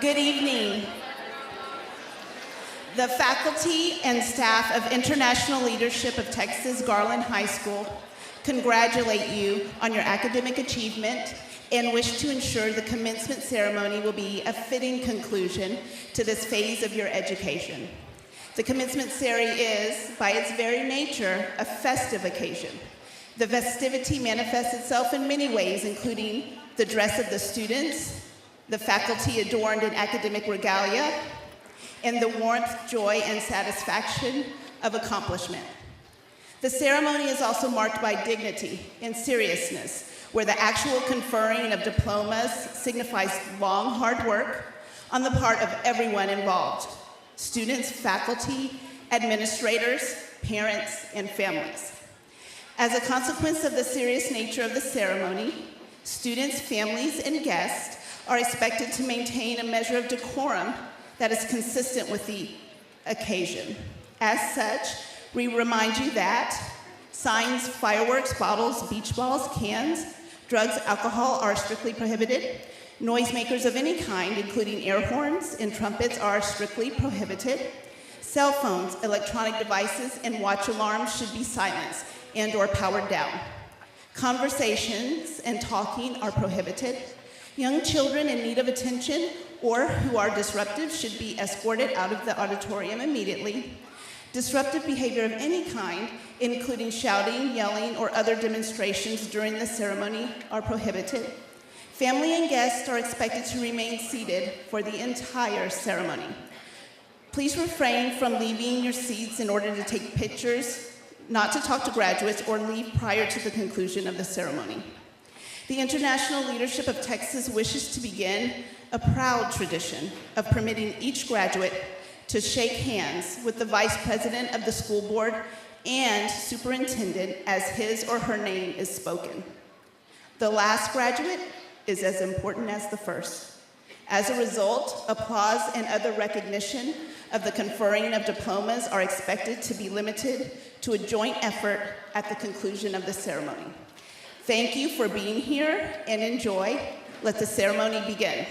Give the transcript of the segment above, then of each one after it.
Good evening. The faculty and staff of International Leadership of Texas Garland High School congratulate you on your academic achievement and wish to ensure the commencement ceremony will be a fitting conclusion to this phase of your education. The commencement ceremony is, by its very nature, a festive occasion. The festivity manifests itself in many ways, including the dress of the students, the faculty adorned in academic regalia, and the warmth, joy, and satisfaction of accomplishment. The ceremony is also marked by dignity and seriousness, where the actual conferring of diplomas signifies long, hard work on the part of everyone involved: students, faculty, administrators, parents, and families. As a consequence of the serious nature of the ceremony, students, families, and guests are expected to maintain a measure of decorum that is consistent with the occasion. As such, we remind you that signs, fireworks, bottles, beach balls, cans, drugs, alcohol are strictly prohibited. Noisemakers of any kind, including air horns and trumpets, are strictly prohibited. Cell phones, electronic devices, and watch alarms should be silenced and/or powered down. Conversations and talking are prohibited. Young children in need of attention or who are disruptive should be escorted out of the auditorium immediately. Disruptive behavior of any kind, including shouting, yelling, or other demonstrations during the ceremony, are prohibited. Family and guests are expected to remain seated for the entire ceremony. Please refrain from leaving your seats in order to take pictures, not to talk to graduates, or leave prior to the conclusion of the ceremony. The International Leadership of Texas wishes to begin a proud tradition of permitting each graduate to shake hands with the vice president of the school board and superintendent as his or her name is spoken. The last graduate is as important as the first. As a result, applause and other recognition of the conferring of diplomas are expected to be limited to a joint effort at the conclusion of the ceremony. Thank you for being here and enjoy. Let the ceremony begin.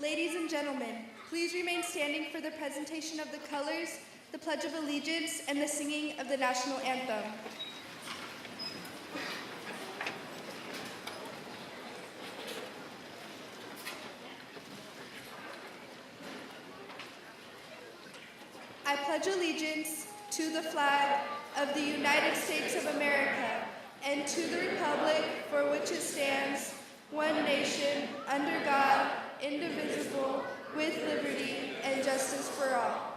Ladies and gentlemen, please remain standing for the presentation of the colors, the Pledge of Allegiance, and the singing of the national anthem. I pledge allegiance to the flag of the United States of America and to the republic for which it stands, one nation, under God, indivisible, with liberty and justice for all.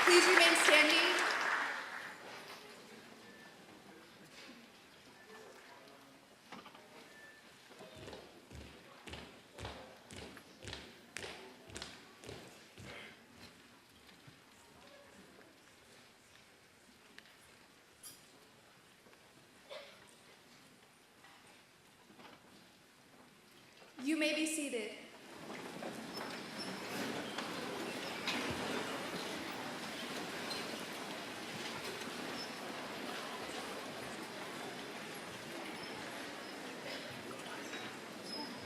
Please remain standing. You may be seated.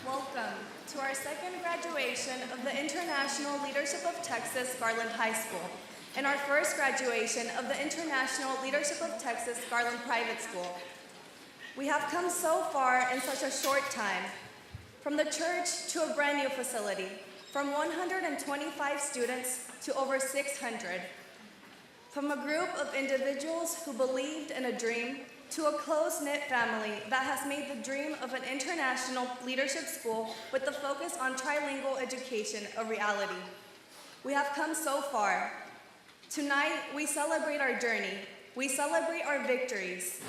Welcome to our second graduation of the International Leadership of Texas Garland High School and our first graduation of the International Leadership of Texas Garland Private School. We have come so far in such a short time, from the church to a brand new facility, from 125 students to over 600, from a group of individuals who believed in a dream to a close-knit family that has made the dream of an international leadership school with the focus on trilingual education a reality. We have come so far. Tonight, we celebrate our journey, we celebrate our victories,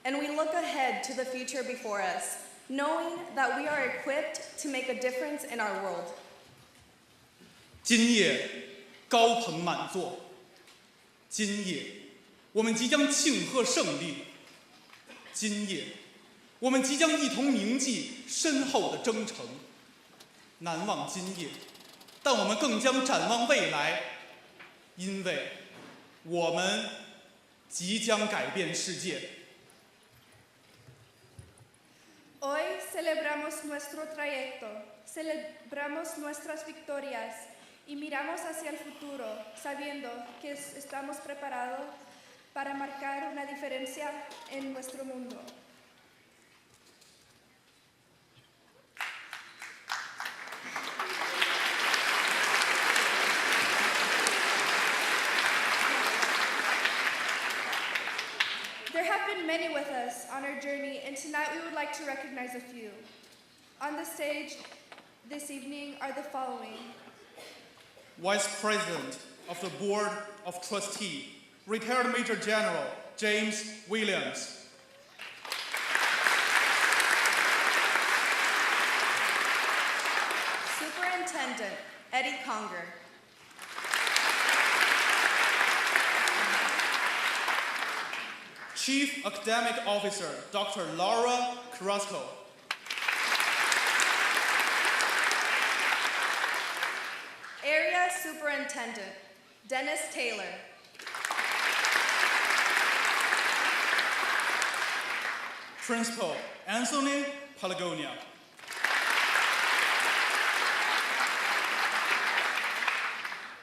and we look ahead to the future before us, knowing that we are equipped to make a difference in our world. 今夜高朋满座，今夜我们即将庆贺胜利。今夜，我们即将一同铭记深厚的征程，难忘今夜，但我们更将展望未来，因为我们即将改变世界。Hoy celebramos nuestro trayecto, celebramos nuestras victorias y miramos hacia el futuro, sabiendo que estamos preparados para marcar una diferencia en nuestro mundo. There have been many with us on our journey, and tonight we would like to recognize a few. On the stage this evening are the following. Vice President of the Board of Trustees, retired Major General James Williams. Eddie Conger. Chief Academic Officer, Dr. Laura Carrasco. Area Superintendent, Dennis Taylor. Principal, Anthony Palagonia.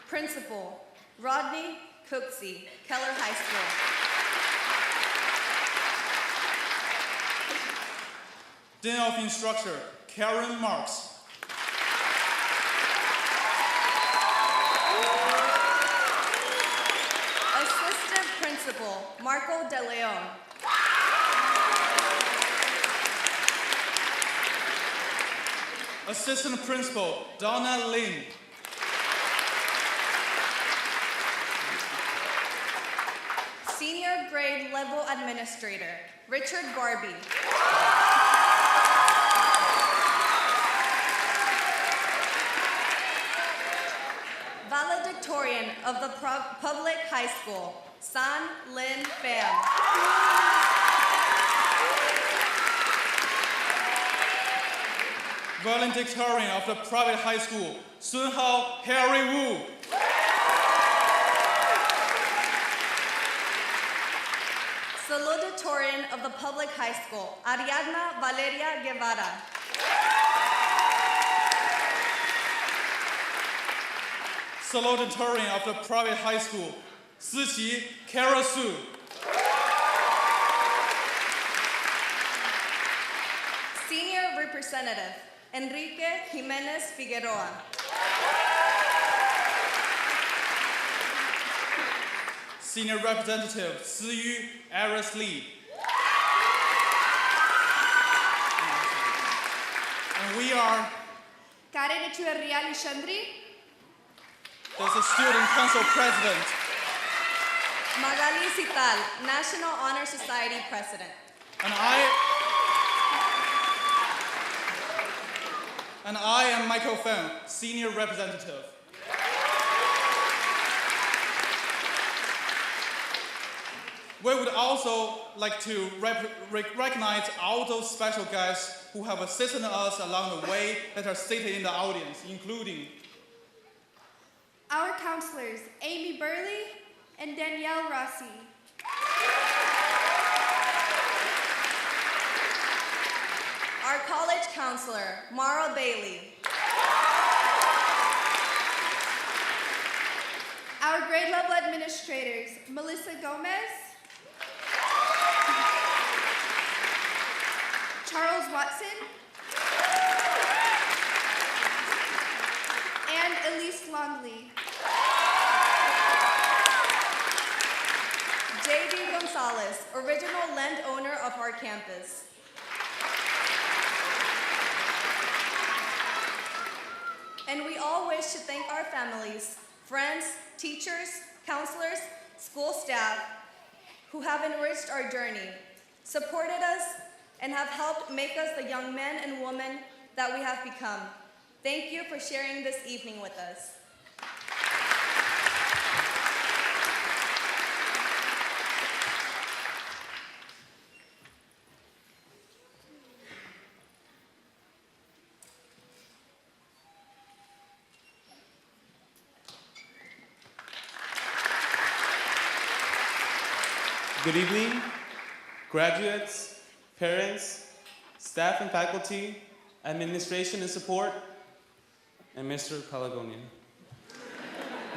Principal, Rodney Cooksey, Keller High School. Dean of Instructor, Karen Marks. Assistant Principal, Marco De Leon. Assistant Principal, Donna Lin. Senior Grade Level Administrator, Richard Barbie. Valedictorian of the Public High School, San Lin Feng. Valedictorian of the Private High School, Sun Hao Harry Wu. Salutatorian of the Public High School, Ariadna Valeria Guevara. Salutatorian of the Private High School, Siqi Kara Su. Senior Representative, Enrique Jimenez Figueroa. Senior Representative, Siyu Aris Lee. And we are Karen Echeverria Lishandri, the Student Council President. Magali Cital, National Honor Society President. And I am Michael Feng, Senior Representative. We would also like to recognize all those special guests who have assisted us along the way that are seated in the audience, including our counselors, Amy Burley and Danielle Rossi. Our college counselor, Mara Bailey. Our grade level administrators, Melissa Gomez, Charles Watson, and Elise Longley. J.D. Gonzalez, original landowner of our campus. And we all wish to thank our families, friends, teachers, counselors, school staff, who have enriched our journey, supported us, and have helped make us the young men and women that we have become. Thank you for sharing this evening with us. Good evening, graduates, parents, staff and faculty, administration and support, and Mr. Palagonia.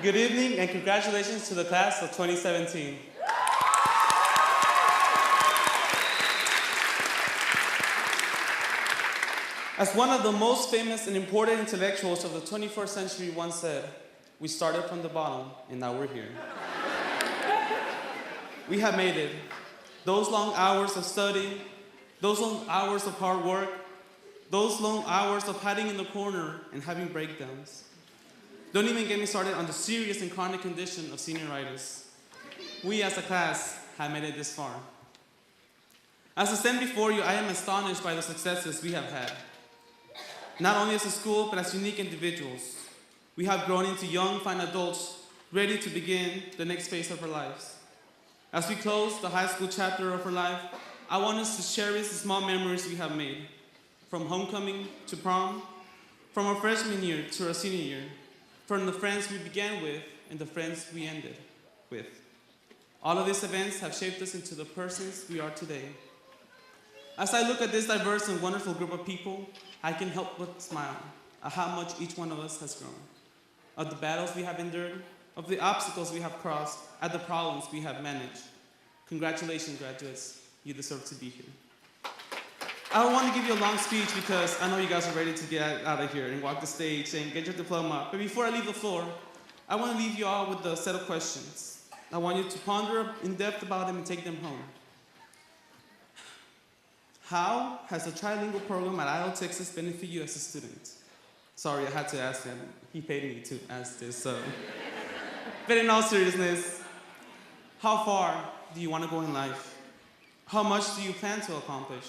Good evening and congratulations to the class of 2017. As one of the most famous and important intellectuals of the 21st century once said, we started from the bottom and now we're here. We have made it. Those long hours of study, those long hours of hard work, those long hours of hiding in the corner and having breakdowns. Don't even get me started on the serious and chronic condition of senioritis. We as a class have made it this far. As I stand before you, I am astonished by the successes we have had. Not only as a school, but as unique individuals. We have grown into young, fine adults ready to begin the next phase of our lives. As we close the high school chapter of our life, I want us to cherish the small memories we have made, from homecoming to prom, from our freshman year to our senior year, from the friends we began with and the friends we ended with. All of these events have shaped us into the persons we are today. As I look at this diverse and wonderful group of people, I can help but smile at how much each one of us has grown, of the battles we have endured, of the obstacles we have crossed, at the problems we have managed. Congratulations, graduates. You deserve to be here. I don't want to give you a long speech because I know you guys are ready to get out of here and walk the stage and get your diploma. But before I leave the floor, I want to leave you all with a set of questions. I want you to ponder in depth about them and take them home. How has the trilingual program at ILTexas benefited you as a student? Sorry, I had to ask him. He paid me to ask this, so. But in all seriousness, how far do you want to go in life? How much do you plan to accomplish?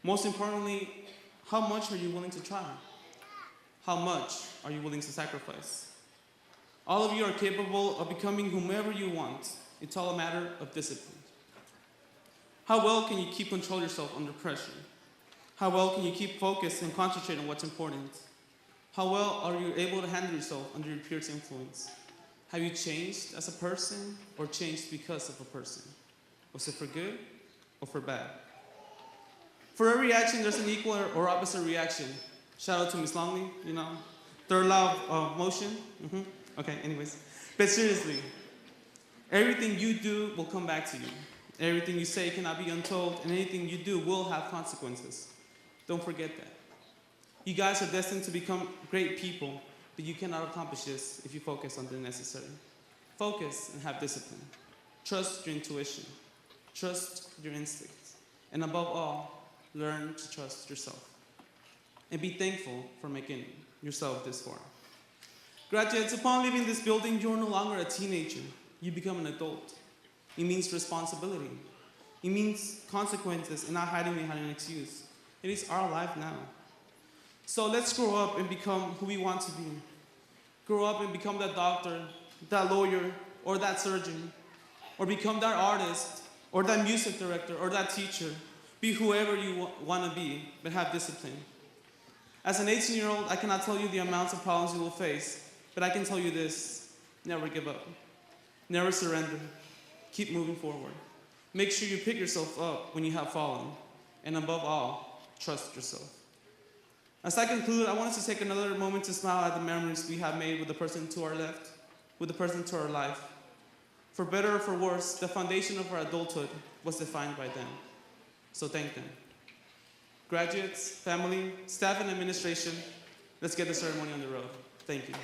Most importantly, how much are you willing to try? How much are you willing to sacrifice? All of you are capable of becoming whomever you want. It's all a matter of discipline. How well can you keep control yourself under pressure? How well can you keep focused and concentrate on what's important? How well are you able to handle yourself under your peers' influence? Have you changed as a person or changed because of a person? Was it for good or for bad? For every action, there's an equal or opposite reaction. Shout out to Miss Longley, third law of motion. Okay, anyways. But seriously, everything you do will come back to you. Everything you say cannot be untold, and anything you do will have consequences. Don't forget that. You guys are destined to become great people, but you cannot accomplish this if you focus on the necessary. Focus and have discipline. Trust your intuition. Trust your instincts. And above all, learn to trust yourself. And be thankful for making yourself this far. Graduates, upon leaving this building, you're no longer a teenager. You become an adult. It means responsibility. It means consequences and not hiding behind an excuse. It is our life now. So let's grow up and become who we want to be. Grow up and become that doctor, that lawyer, or that surgeon, or become that artist, or that music director, or that teacher. Be whoever you want to be, but have discipline. As an 18-year-old, I cannot tell you the amounts of problems you will face, but I can tell you this: never give up. Never surrender. Keep moving forward. Make sure you pick yourself up when you have fallen. And above all, trust yourself. As I conclude, I want us to take another moment to smile at the memories we have made with the person to our left, with the person to our life. For better or for worse, the foundation of our adulthood was defined by them. So thank them. Graduates, family, staff, and administration, let's get the ceremony on the road. Thank you.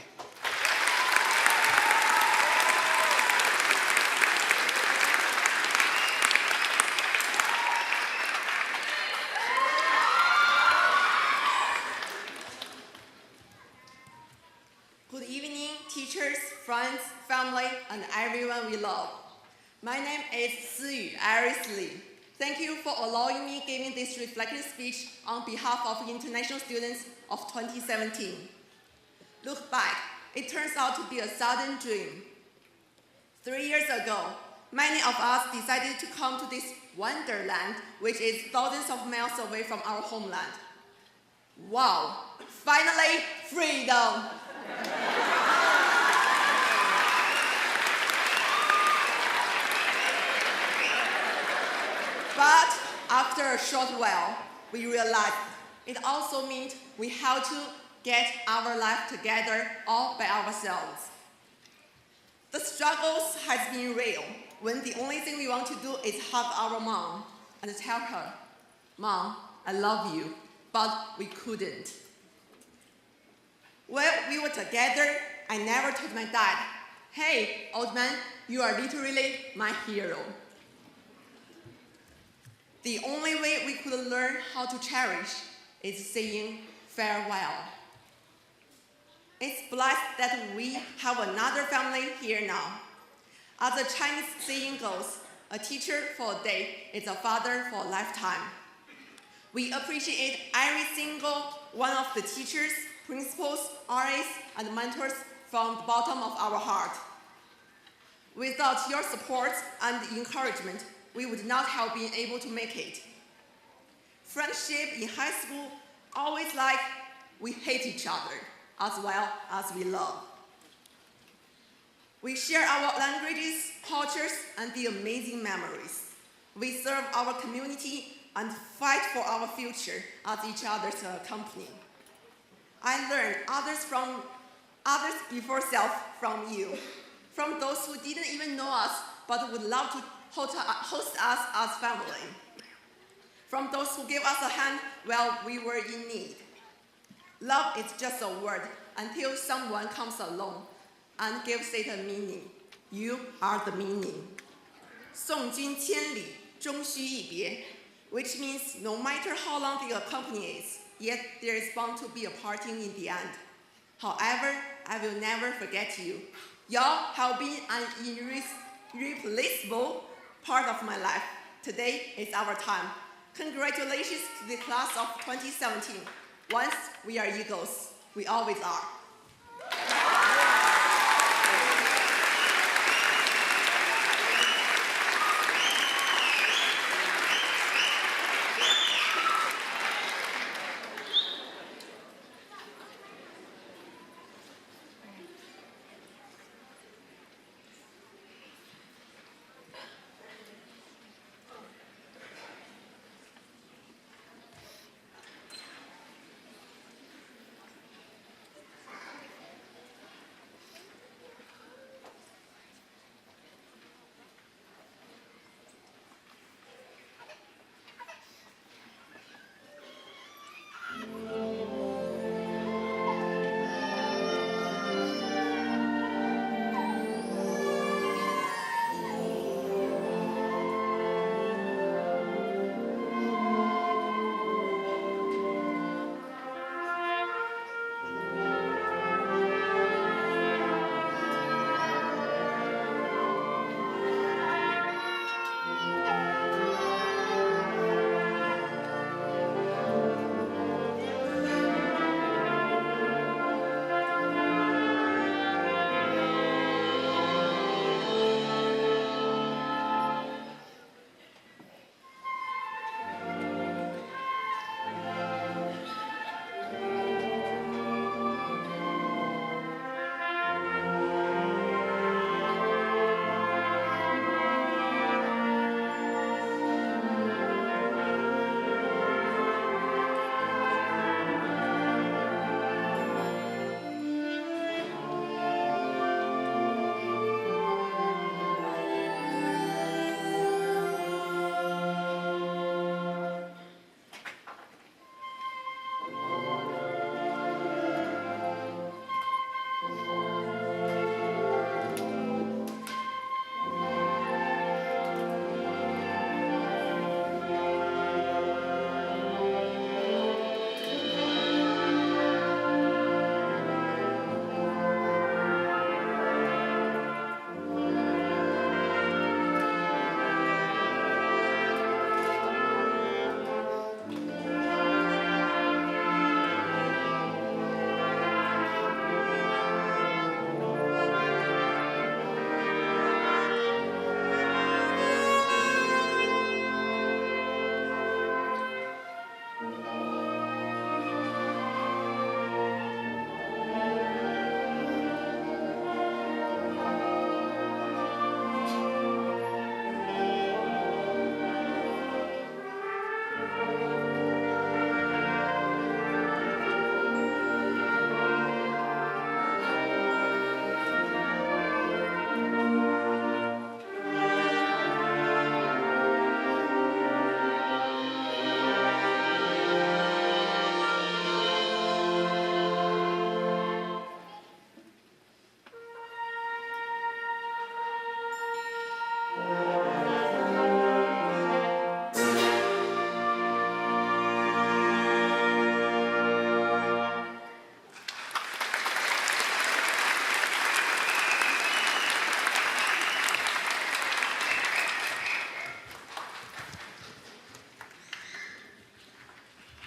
Good evening, teachers, friends, family, and everyone we love. My name is Siyu Iris Lee. Thank you for allowing me giving this reflective speech on behalf of international students of 2017. Look back, it turns out to be a sudden dream. 3 years ago, many of us decided to come to this wonderland, which is thousands of miles away from our homeland. Wow, finally, freedom! But after a short while, we realized it also meant we had to get our life together all by ourselves. The struggles has been real when the only thing we want to do is hug our mom and tell her, "Mom, I love you," but we couldn't. While we were together, I never told my dad, "Hey, old man, you are literally my hero." The only way we could learn how to cherish is saying farewell. It's blessed that we have another family here now. As the Chinese saying goes, a teacher for a day is a father for a lifetime. We appreciate every single one of the teachers principals, RAs, and mentors from the bottom of our heart. Without your support and encouragement, we would not have been able to make it. Friendship in high school, always like we hate each other as well as we love. We share our languages, cultures, and the amazing memories. We serve our community and fight for our future as each other's company. I learned others before self from you, from those who didn't even know us but would love to host us as family, from those who gave us a hand while we were in need. Love is just a word until someone comes along and gives it a meaning. You are the meaning. 送君千里，终须一别, which means no matter how long the company is, yet there is bound to be a parting in the end. However, I will never forget you. Y'all have been an irreplaceable part of my life. Today is our time. Congratulations to the class of 2017. Once we are Eagles, we always are.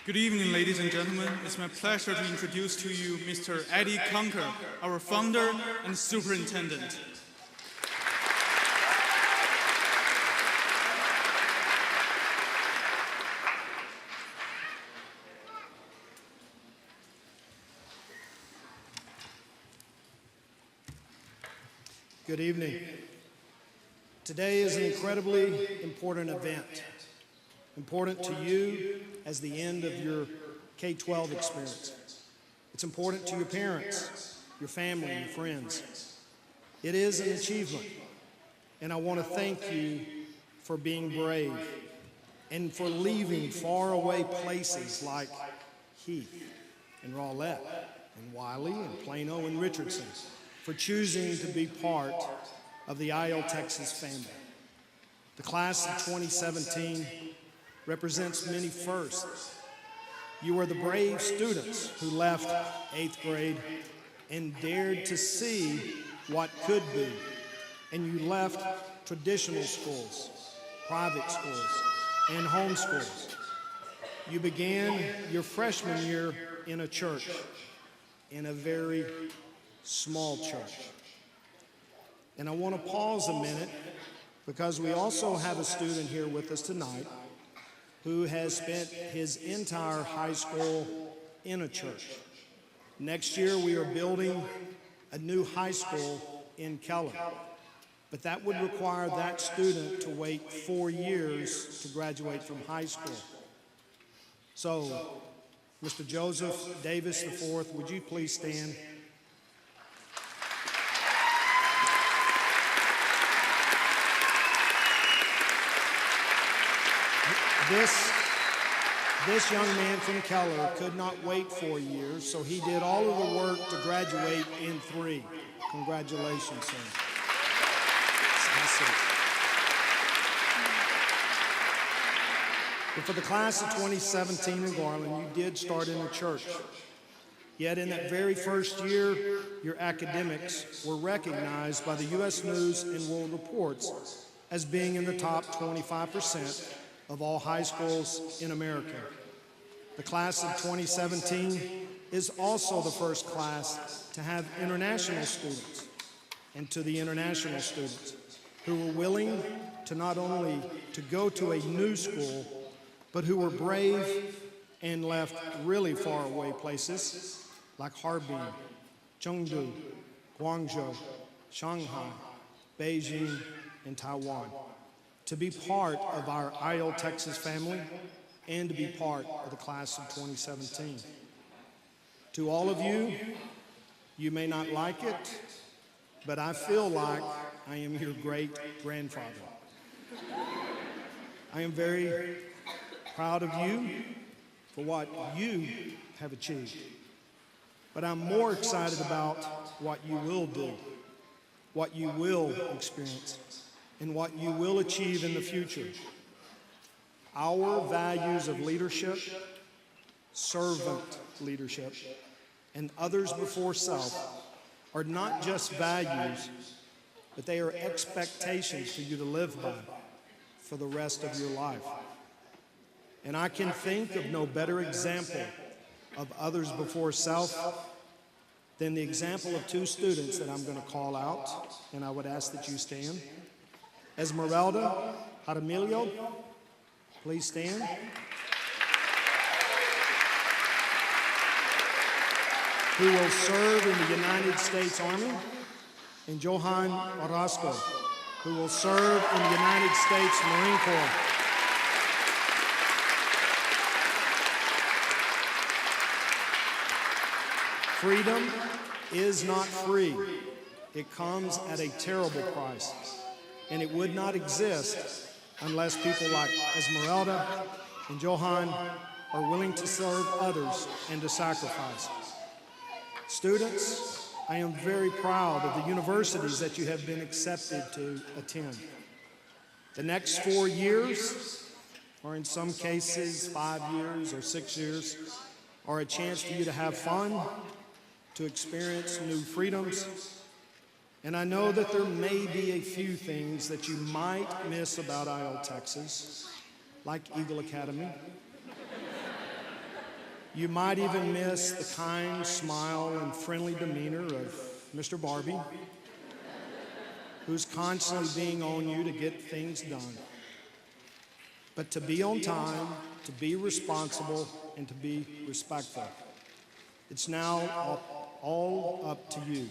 Good evening, ladies and gentlemen. It's my pleasure to introduce to you Mr. Eddie Conker, our founder and superintendent. Good evening. Today is an incredibly important event. Important to you as the end of your K-12 experience. It's important to your parents, your family, your friends. It is an achievement, and I want to thank you for being brave and for leaving faraway places like Heath and Rowlett and Wiley and Plano and Richardson, for choosing to be part of the ILTexas family. The class of 2017 represents many firsts. You are the brave students who left 8th grade and dared to see what could be. And you left traditional schools, private schools, and home schools. You began your freshman year in a church, in a very small church. And I want to pause a minute because we also have a student here with us tonight who has spent his entire high school in a church. Next year we are building a new high school in Keller, but that would require that student to wait 4 years to graduate from high school. So, Mr. Joseph Davis IV, would you please stand? This young man from Keller could not wait 4 years, so he did all of the work to graduate in 3. Congratulations, sir. But for the class of 2017 in Garland, you did start in a church. Yet in that very first year, your academics were recognized by the U.S. News and World Reports as being in the top 25% of all high schools in America. The class of 2017 is also the first class to have international students, and to the international students who were willing to not only to go to a new school, but who were brave and left really far away places like Harbin, Chengdu, Guangzhou, Shanghai, Beijing, and Taiwan, to be part of our ILTexas family and to be part of the class of 2017. To all of you, you may not like it, but I feel like I am your great-grandfather. I am very proud of you for what you have achieved, but I'm more excited about what you will do, what you will experience, and what you will achieve in the future. Our values of leadership, servant leadership, and others before self are not just values, but they are expectations for you to live by for the rest of your life. And I can think of no better example of others before self than the example of 2 students that I'm going to call out, and I would ask that you stand. Esmeralda Jaramillo, please stand. Who will serve in the United States Army, and Johan Orozco, who will serve in the United States Marine Corps. Freedom is not free. It comes at a terrible price. And it would not exist unless people like Esmeralda and Johan are willing to serve others and to sacrifice. Students, I am very proud of the universities that you have been accepted to attend. The next 4 years, or in some cases 5 years or 6 years, are a chance for you to have fun, to experience new freedoms. And I know that there may be a few things that you might miss about ILTexas, like Eagle Academy, You might even miss the kind smile and friendly demeanor of Mr. Barbie, who's constantly being on you to get things done. But to be on time, to be responsible, and to be respectful. It's now all up to you.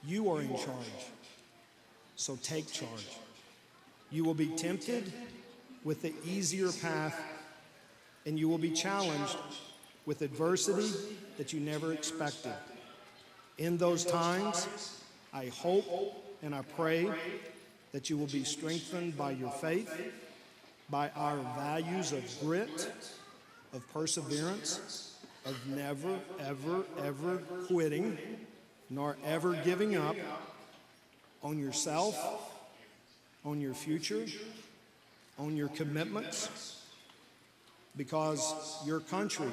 You are in charge, so take charge. You will be tempted with the easier path, and you will be challenged with adversity that you never expected. In those times, I hope and I pray that you will be strengthened by your faith, by our values of grit, of perseverance, of never, ever, ever quitting, nor ever giving up on yourself, on your future, on your commitments, because your country,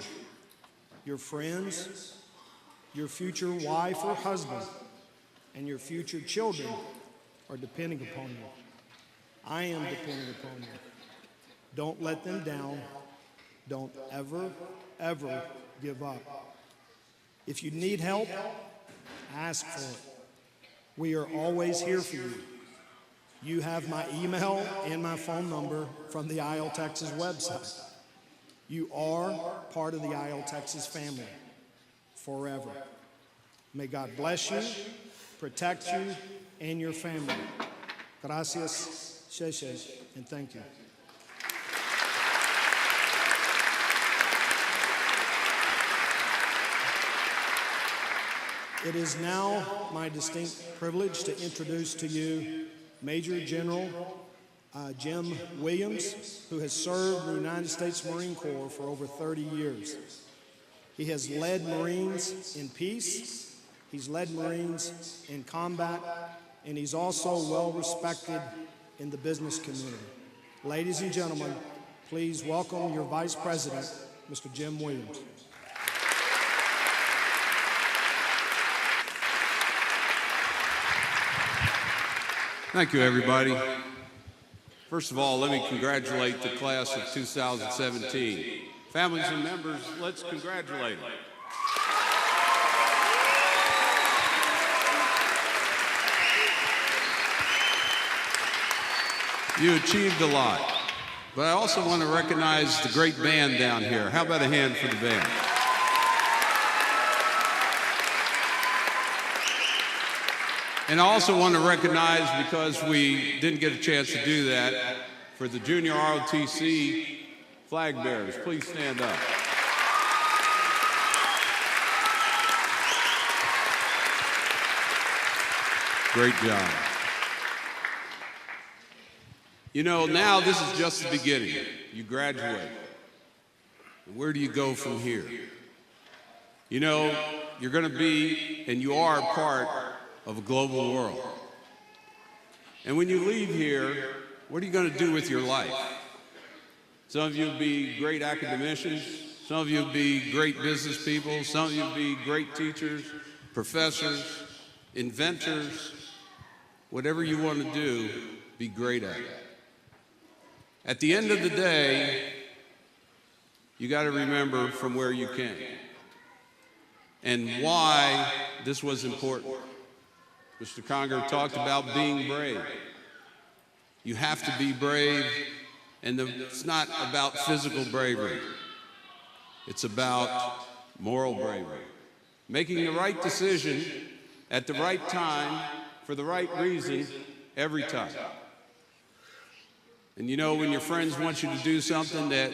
your friends, your future wife or husband, and your future children are depending upon you. I am depending upon you. Don't let them down. Don't ever, ever give up. If you need help, ask for it. We are always here for you. You have my email and my phone number from the ILTexas website. You are part of the ILTexas family forever. May God bless you, protect you, and your family. Gracias, sheshe, and thank you. It is now my distinct privilege to introduce to you Major General Jim Williams, who has served in the United States Marine Corps for over 30 years. He has led Marines in peace, he's led Marines in combat, and he's also well respected in the business community. Ladies and gentlemen, please welcome your Vice President, Mr. Jim Williams. Thank you, everybody. First of all, let me congratulate the class of 2017. Families and members, let's congratulate them. You achieved a lot, but I also want to recognize the great band down here. How about a hand for the band? And I also want to recognize, because we didn't get a chance to do that, for the junior ROTC flag bearers. Please stand up. Great job. You know, now this is just the beginning. You graduate. Where do you go from here? You know, you're going to be, and you are part of a global world. And when you leave here, what are you going to do with your life? Some of you will be great academicians, some of you will be great business people, some of you will be great teachers, professors, inventors. Whatever you want to do, be great at it. At the end of the day, you got to remember from where you came and why this was important. Mr. Conger talked about being brave. You have to be brave, and it's not about physical bravery. It's about moral bravery. Making the right decision at the right time for the right reason every time. And you know, when your friends want you to do something that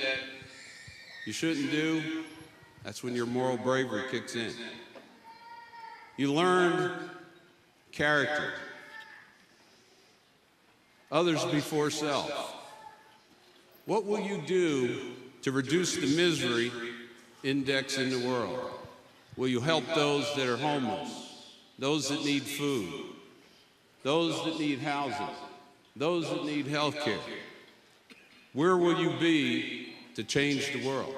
you shouldn't do, that's when your moral bravery kicks in. You learn character, others before self. What will you do to reduce the misery index in the world? Will you help those that are homeless, those that need food, those that need housing, those that need health care? Where will you be to change the world?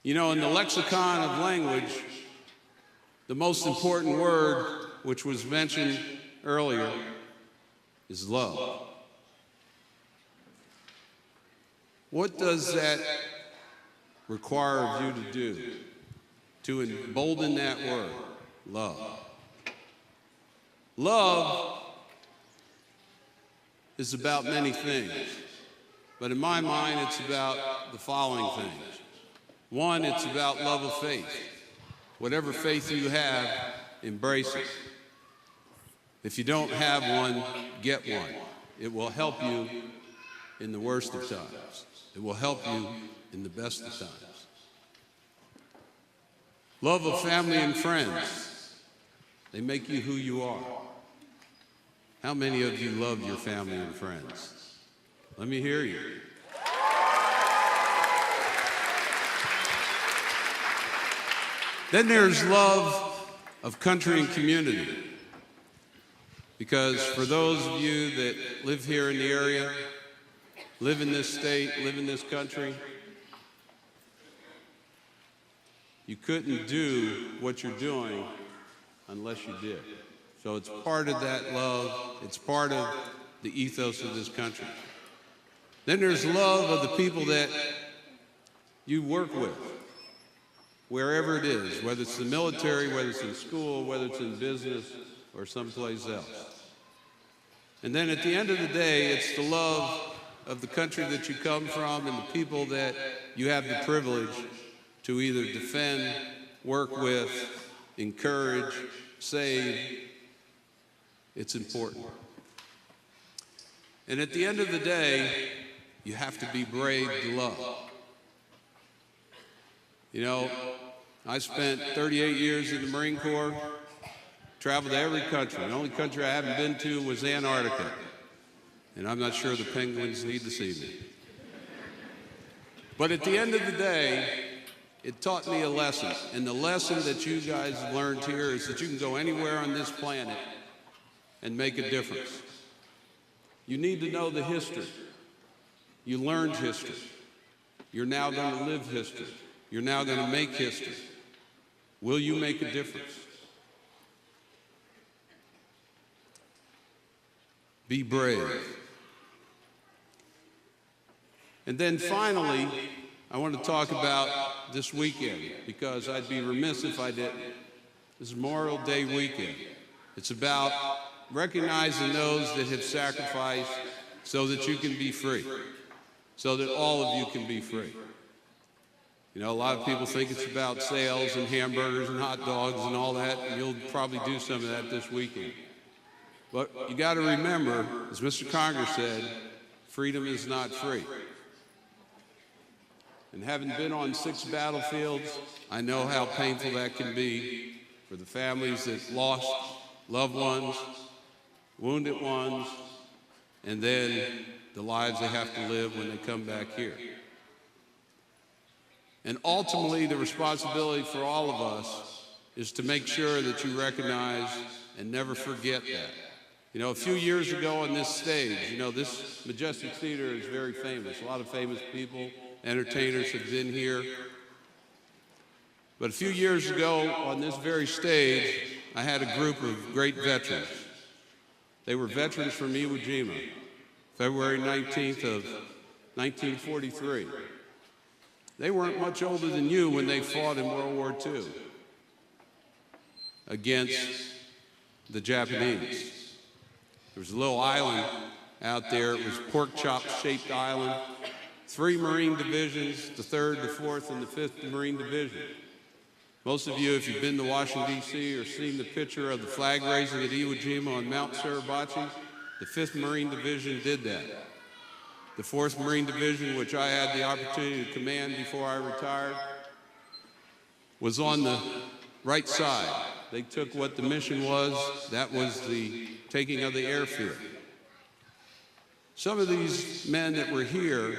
You know, in the lexicon of language, the most important word, which was mentioned earlier, is love. What does that require of you to do to embolden that word, love? Love is about many things, but in my mind, it's about the following things. One, it's about love of faith. Whatever faith you have, embrace it. If you don't have one, get one. It will help you in the worst of times. It will help you in the best of times. Love of family and friends. They make you who you are. How many of you love your family and friends? Let me hear you. Then there's love of country and community. Because for those of you that live here in the area, live in this state, live in this country, you couldn't do what you're doing unless you did. So it's part of that love. It's part of the ethos of this country. Then there's love of the people that you work with, wherever it is, whether it's the military, whether it's in school, whether it's in business, or someplace else. And then at the end of the day, it's the love of the country that you come from and the people that you have the privilege to either defend, work with, encourage, save. It's important. And at the end of the day, you have to be brave to love. You know, I spent 38 years in the Marine Corps, traveled to every country. The only country I haven't been to was Antarctica. And I'm not sure the penguins need to see me. But at the end of the day, it taught me a lesson. And the lesson that you guys learned here is that you can go anywhere on this planet and make a difference. You need to know the history. You learned history. You're now going to live history. You're now going to make history. Will you make a difference? Be brave. And then finally, I want to talk about this weekend, because I'd be remiss if I didn't. This is Memorial Day weekend. It's about recognizing those that have sacrificed so that you can be free, so that all of you can be free. You know, a lot of people think it's about sales and hamburgers and hot dogs and all that, and you'll probably do some of that this weekend. But you got to remember, as Mr. Congress said, freedom is not free. And having been on 6 battlefields, I know how painful that can be for the families that lost loved ones, wounded ones, and then the lives they have to live when they come back here. And ultimately, the responsibility for all of us is to make sure that you recognize and never forget that. You know, a few years ago on this stage, you know, this Majestic Theater is very famous. A lot of famous people, entertainers have been here. But a few years ago on this very stage, I had a group of great veterans. They were veterans from Iwo Jima, February 19th of 1943. They weren't much older than you when they fought in World War II against the Japanese. There was a little island out there. It was pork chop-shaped island. 3 Marine divisions, the 3rd, the 4th, and the 5th Marine Division. Most of you, if you've been to Washington, D.C., or seen the picture of the flag raising at Iwo Jima on Mount Suribachi, the 5th Marine Division did that. The 4th Marine Division, which I had the opportunity to command before I retired, was on the right side. They took what the mission was. That was the taking of the airfield. Some of these men that were here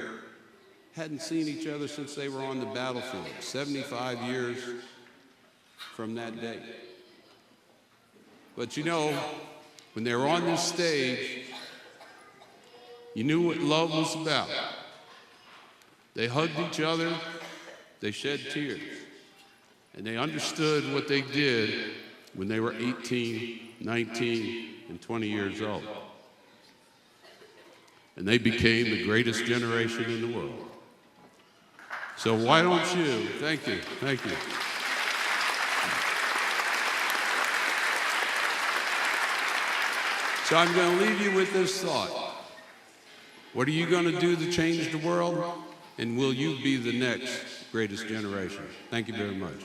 hadn't seen each other since they were on the battlefield, 75 years from that day. But you know, when they were on this stage, you knew what love was about. They hugged each other, they shed tears, and they understood what they did when they were 18, 19, and 20 years old. And they became the greatest generation in the world. So why don't you? Thank you. Thank you. So I'm going to leave you with this thought. What are you going to do to change the world? And will you be the next greatest generation? Thank you very much.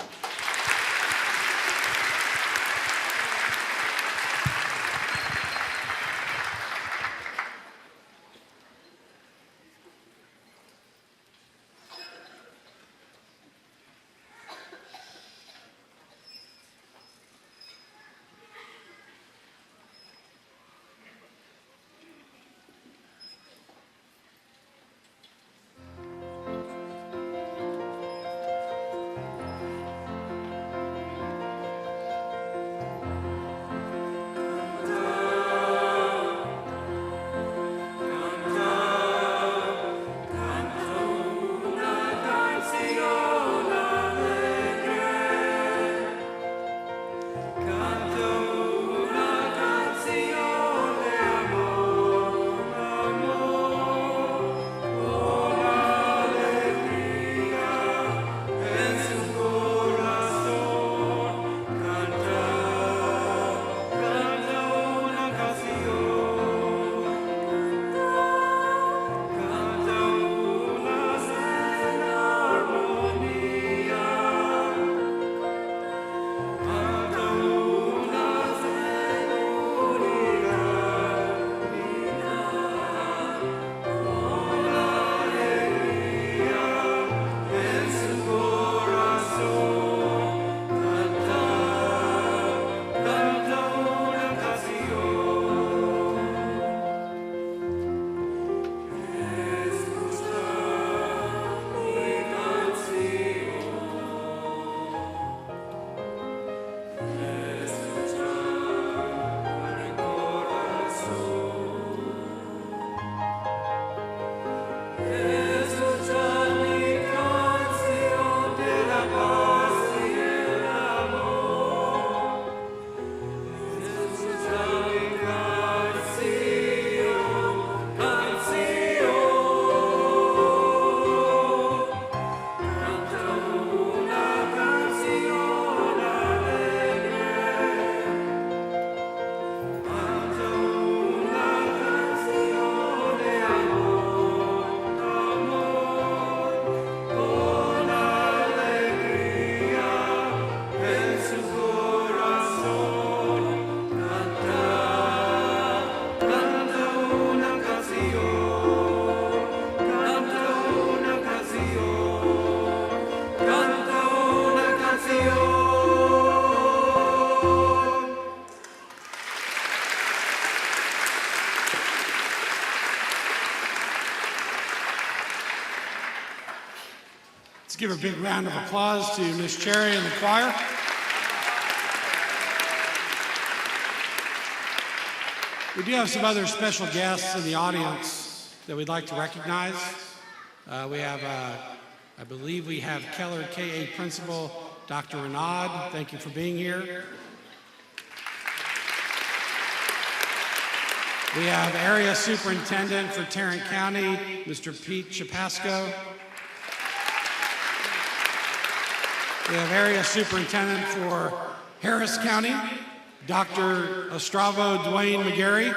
Give a big round of applause to Miss Cherry and the choir. We do have some other special guests in the audience that we'd like to recognize. We have, I believe we have Keller KA Principal, Dr. Renaud. Thank you for being here. We have Area Superintendent for Tarrant County, Mr. Pete Chapasco. We have Area Superintendent for Harris County, Dr. Ostravo Dwayne McGarry.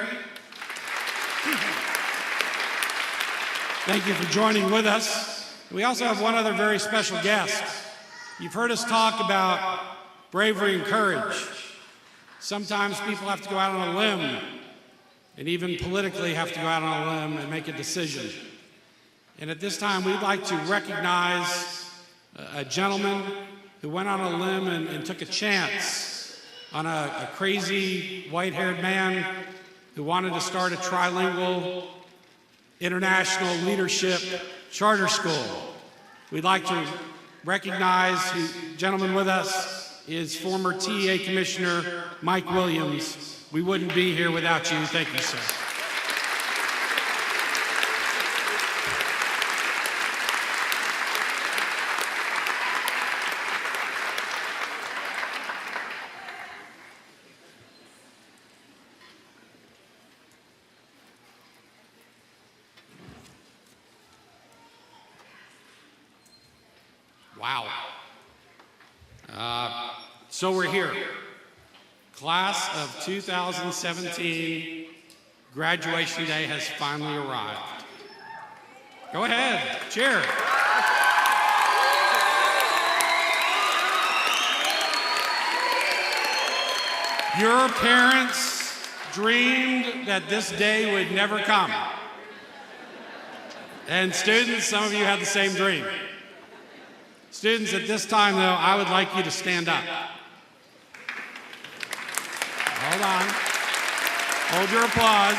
Thank you for joining with us. We also have one other very special guest. You've heard us talk about bravery and courage. Sometimes people have to go out on a limb, and even politically have to go out on a limb and make a decision. And at this time, we'd like to recognize a gentleman who went on a limb and took a chance on a crazy white-haired man who wanted to start a trilingual international leadership charter school. We'd like to recognize the gentleman with us is former TEA Commissioner Mike Williams. We wouldn't be here without you. Thank you, sir. Wow. So we're here. Class of 2017, graduation day has finally arrived. Go ahead, cheer. Your parents dreamed that this day would never come. And students, some of you had the same dream. Students, at this time, though, I would like you to stand up. Hold on. Hold your applause.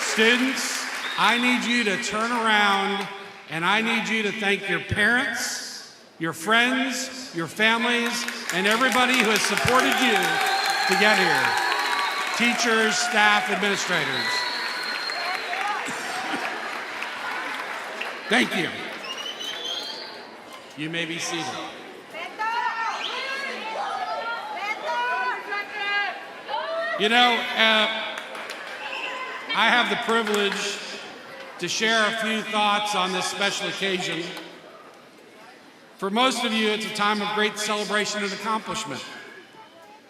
Students, I need you to turn around, and I need you to thank your parents, your friends, your families, and everybody who has supported you to get here. Teachers, staff, administrators. Thank you. You may be seated. You know, I have the privilege to share a few thoughts on this special occasion. For most of you, it's a time of great celebration and accomplishment.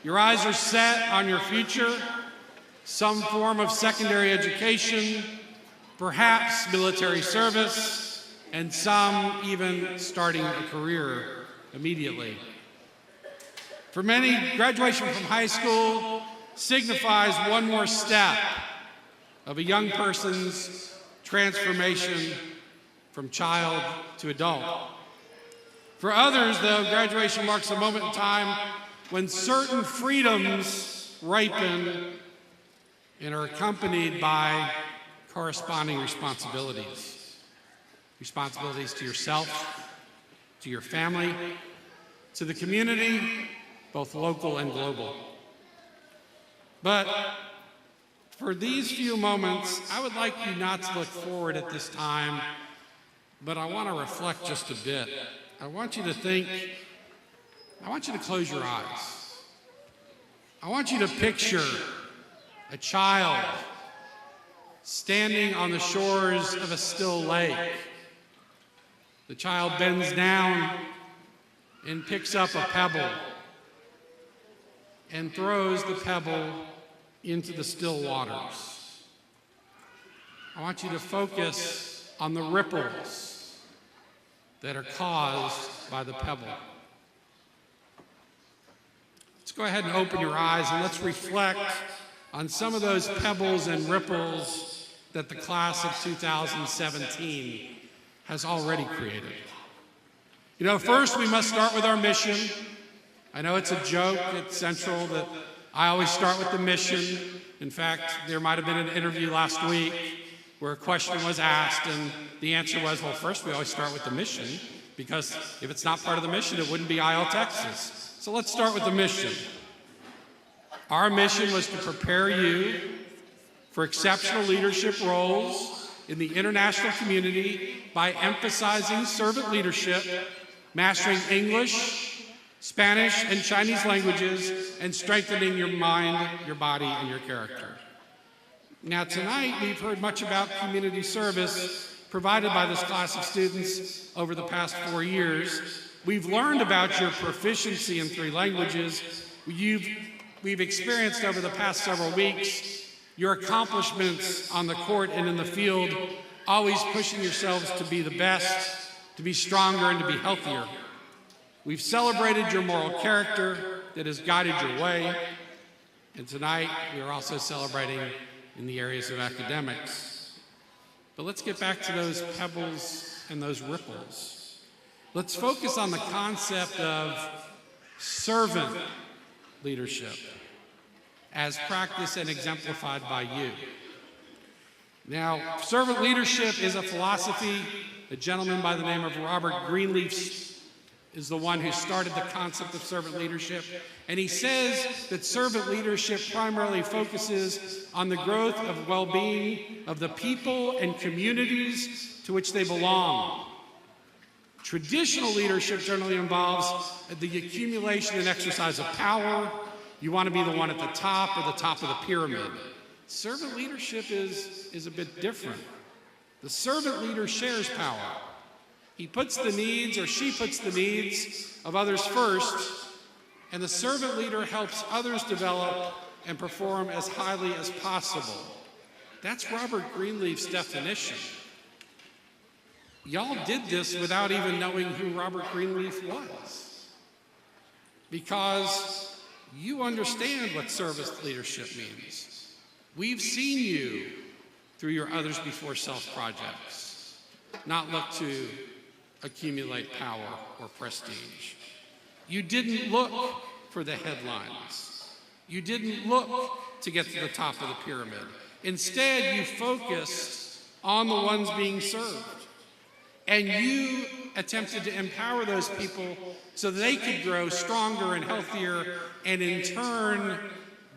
Your eyes are set on your future, some form of secondary education, perhaps military service, and some even starting a career immediately. For many, graduation from high school signifies one more step of a young person's transformation from child to adult. For others, though, graduation marks a moment in time when certain freedoms ripen and are accompanied by corresponding responsibilities. Responsibilities to yourself, to your family, to the community, both local and global. But for these few moments, I would like you not to look forward at this time, but I want to reflect just a bit. I want you to think, I want you to close your eyes. I want you to picture a child standing on the shores of a still lake. The child bends down and picks up a pebble and throws the pebble into the still waters. I want you to focus on the ripples that are caused by the pebble. Let's go ahead and open your eyes and let's reflect on some of those pebbles and ripples that the class of 2017 has already created. You know, first we must start with our mission. I know it's a joke at Central that I always start with the mission. In fact, there might have been an interview last week where a question was asked and the answer was, well, first we always start with the mission because if it's not part of the mission, it wouldn't be ILTexas. So let's start with the mission. Our mission was to prepare you for exceptional leadership roles in the international community by emphasizing servant leadership, mastering English, Spanish, and Chinese languages, and strengthening your mind, your body, and your character. Now tonight, we've heard much about community service provided by this class of students over the past 4 years. We've learned about your proficiency in 3 languages. We've experienced over the past several weeks your accomplishments on the court and in the field, always pushing yourselves to be the best, to be stronger, and to be healthier. We've celebrated your moral character that has guided your way, and tonight we are also celebrating in the areas of academics. But let's get back to those pebbles and those ripples. Let's focus on the concept of servant leadership as practiced and exemplified by you. Now, servant leadership is a philosophy. A gentleman by the name of Robert Greenleaf is the one who started the concept of servant leadership. And he says that servant leadership primarily focuses on the growth of well-being of the people and communities to which they belong. Traditional leadership generally involves the accumulation and exercise of power. You want to be the one at the top or the top of the pyramid. Servant leadership is a bit different. The servant leader shares power. He puts the needs, or she puts the needs of others first, and the servant leader helps others develop and perform as highly as possible. That's Robert Greenleaf's definition. Y'all did this without even knowing who Robert Greenleaf was, because you understand what service leadership means. We've seen you through your others before self projects, not look to accumulate power or prestige. You didn't look for the headlines. You didn't look to get to the top of the pyramid. Instead, you focused on the ones being served. And you attempted to empower those people so they could grow stronger and healthier, and in turn,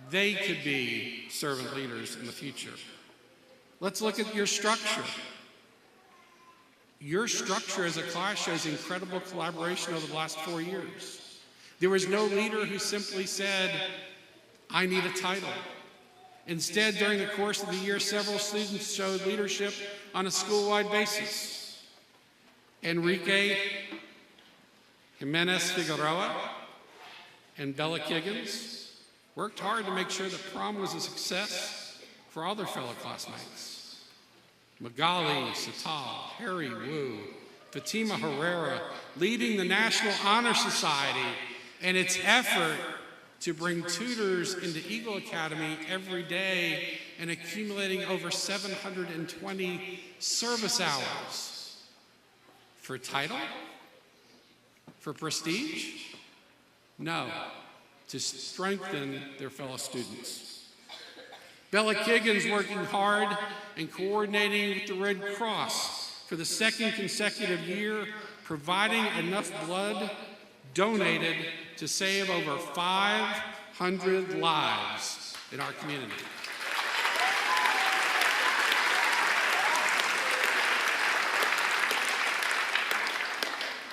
they could be servant leaders in the future. Let's look at your structure. Your structure as a class shows incredible collaboration over the last 4 years. There was no leader who simply said, I need a title. Instead, during the course of the year, several students showed leadership on a school-wide basis. Enrique, Jimenez, Figueroa, and Bella Kiggins worked hard to make sure that prom was a success for all their fellow classmates. Magali, Satal, Harry Wu, Fatima Herrera, leading the National Honor Society and its effort to bring tutors into Eagle Academy every day and accumulating over 720 service hours. For title? For prestige? No, to strengthen their fellow students. Bella Kiggins working hard and coordinating with the Red Cross for the second consecutive year, providing enough blood donated to save over 500 lives in our community.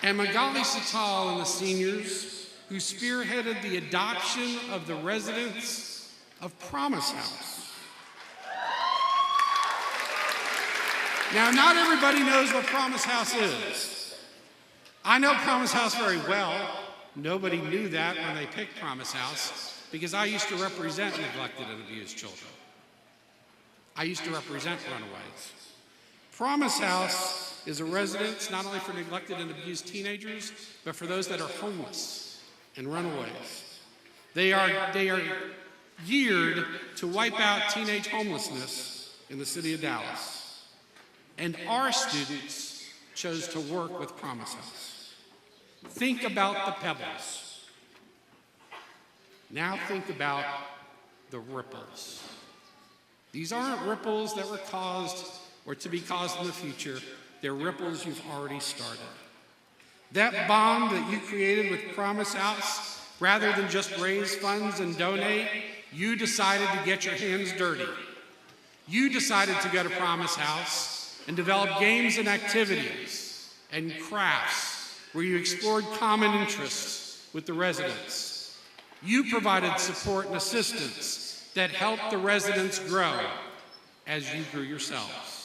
And Magali Satal and the seniors who spearheaded the adoption of the residents of Promise House. Now, not everybody knows what Promise House is. I know Promise House very well. Nobody knew that when they picked Promise House, because I used to represent neglected and abused children. I used to represent runaways. Promise House is a residence not only for neglected and abused teenagers, but for those that are homeless and runaways. They are geared to wipe out teenage homelessness in the city of Dallas. And our students chose to work with Promise House. Think about the pebbles. Now think about the ripples. These aren't ripples that were caused or to be caused in the future. They're ripples you've already started. That bond that you created with Promise House, rather than just raise funds and donate, you decided to get your hands dirty. You decided to go to Promise House and develop games and activities and crafts where you explored common interests with the residents. You provided support and assistance that helped the residents grow as you grew yourselves.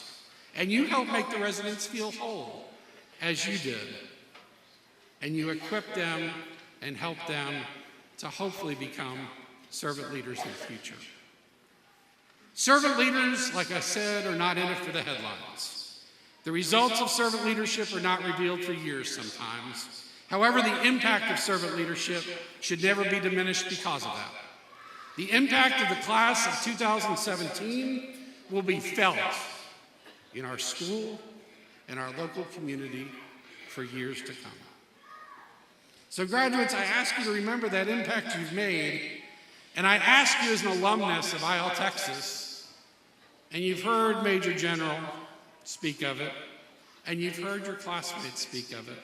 And you helped make the residents feel whole, as you did. And you equipped them and helped them to hopefully become servant leaders in the future. Servant leaders, like I said, are not in it for the headlines. The results of servant leadership are not revealed for years sometimes. However, the impact of servant leadership should never be diminished because of that. The impact of the class of 2017 will be felt in our school and our local community for years to come. So graduates, I ask you to remember that impact you've made, and I ask you as an alumnus of ILTexas, and you've heard Major General speak of it, and you've heard your classmates speak of it,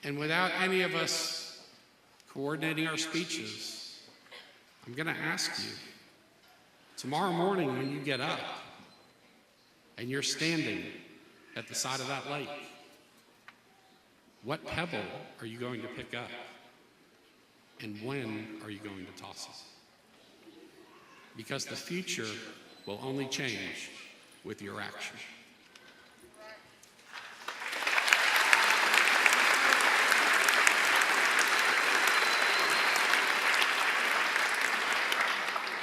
and without any of us coordinating our speeches, I'm gonna ask you, tomorrow morning when you get up, and you're standing at the side of that lake, what pebble are you going to pick up? And when are you going to toss it? Because the future will only change with your action.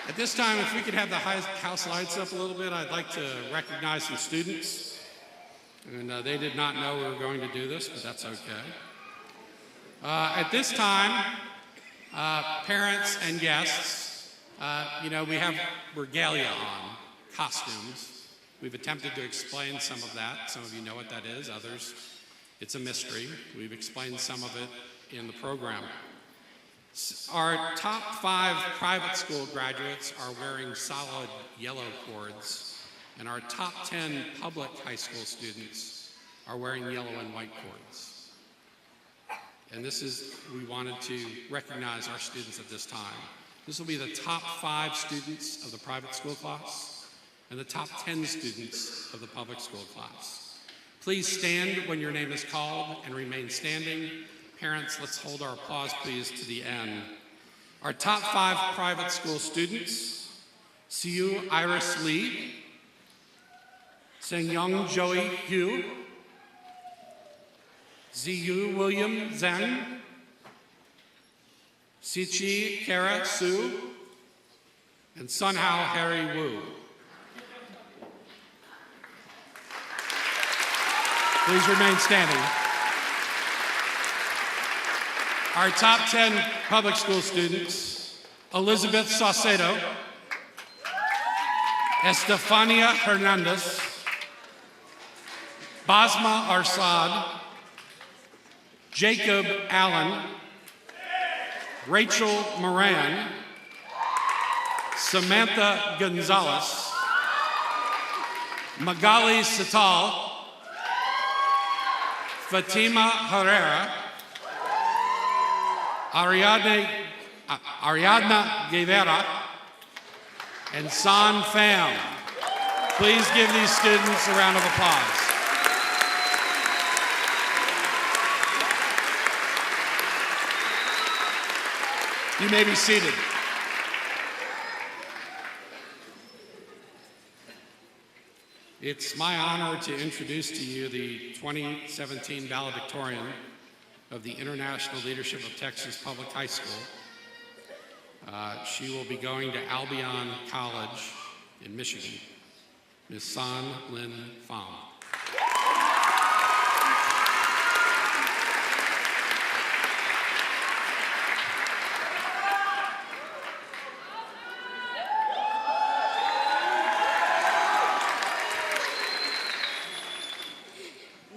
At this time, if we could have the house lights up a little bit, I'd like to recognize some students. And they did not know we were going to do this, but that's okay. At this time, parents and guests, we have regalia on, costumes. We've attempted to explain some of that. Some of you know what that is, others, it's a mystery. We've explained some of it in the program. Our top 5 private school graduates are wearing solid yellow cords, and our top 10 public high school students are wearing yellow and white cords. And we wanted to recognize our students at this time. This will be the top 5 students of the private school class and the top 10 students of the public school class. Please stand when your name is called and remain standing. Parents, let's hold our applause, please, to the end. Our top 5 private school students: Siu Iris Lee, Seng-Young Joey Hu, Ziyu William Zhang, Sichi Kara Su, and Sunhao Harry Wu. Please remain standing. Our top 10 public school students: Elizabeth Saucedo, Estefania Hernandez, Basma Arsad, Jacob Allen, Rachel Moran, Samantha Gonzalez, Magali Sital, Fatima Herrera, Ariadna Guevara, and San Feng. Please give these students a round of applause. You may be seated. It's my honor to introduce to you the 2017 valedictorian of the International Leadership of Texas Public High School. She will be going to Albion College in Michigan, Ms. San Lin Feng.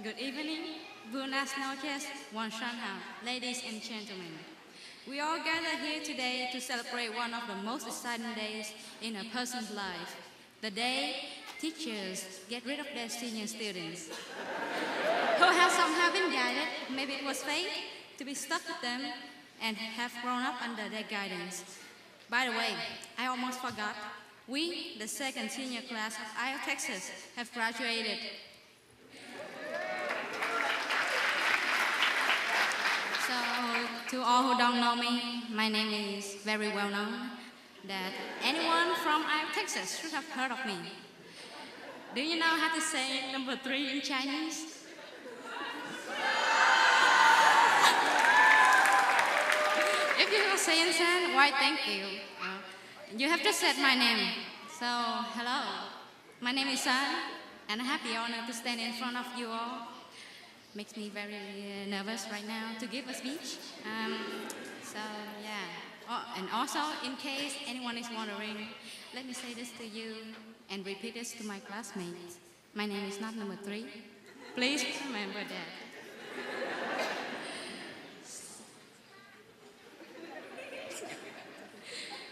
Good evening, buenas noches, Wanshanhao, ladies and gentlemen. We all gather here today to celebrate one of the most exciting days in a person's life, the day teachers get rid of their senior students who have somehow been guided, maybe it was fate, to be stuck with them and have grown up under their guidance. By the way, I almost forgot, we, the second senior class of ILTexas, have graduated. So, to all who don't know me, my name is very well known, that anyone from ILTexas should have heard of me. Do you know how to say number 3 in Chinese? If you will say San, why thank you. You have just said my name. So, hello, my name is San, and I'm happy honored to stand in front of you all. Makes me very nervous right now to give a speech. So yeah. Oh, and also, in case anyone is wondering, let me say this to you and repeat this to my classmates. My name is not number 3. Please remember that.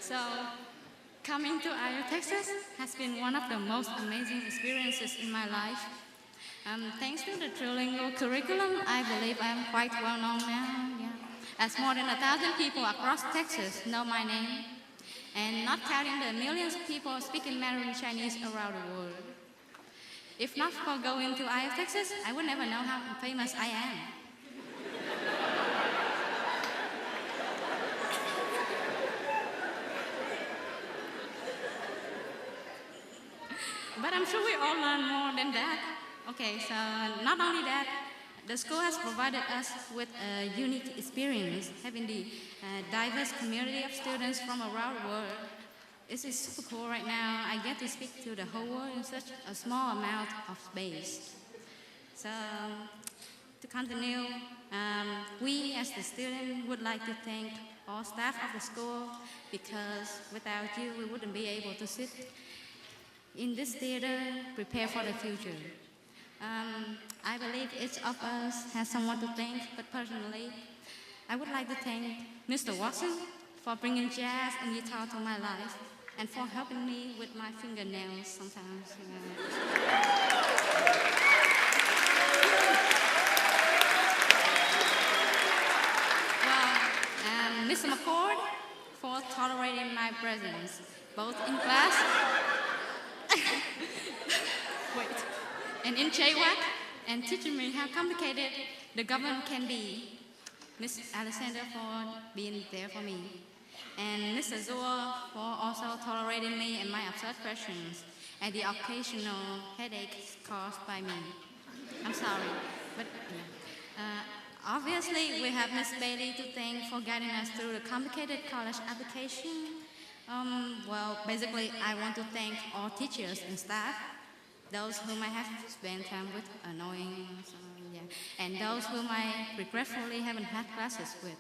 So, coming to ILTexas has been one of the most amazing experiences in my life. Thanks to the trilingual curriculum, I believe I'm quite well known now, as more than 1,000 people across Texas know my name, and not counting the millions of people speaking Mandarin Chinese around the world. If not for going to ILTexas, I would never know how famous I am. But I'm sure we all learn more than that. Okay, so not only that, the school has provided us with a unique experience, having the diverse community of students from around the world. This is super cool right now. I get to speak to the whole world in such a small amount of space. So, to continue, we as the students would like to thank all staff of the school, because without you, we wouldn't be able to sit in this theater, prepare for the future. I believe each of us has someone to thank, but personally, I would like to thank Mr. Watson for bringing jazz and guitar to my life, and for helping me with my fingernails sometimes. Mr. McCord for tolerating my presence, both in class and in JWAC, and teaching me how complicated the government can be. Ms. Alexander for being there for me, and Mr. Zua for also tolerating me and my absurd questions and the occasional headaches caused by me. I'm sorry, but obviously we have Ms. Bailey to thank for guiding us through the complicated college application. Basically I want to thank all teachers and staff, those whom I have spent time with, annoying, and those whom I regretfully haven't had classes with.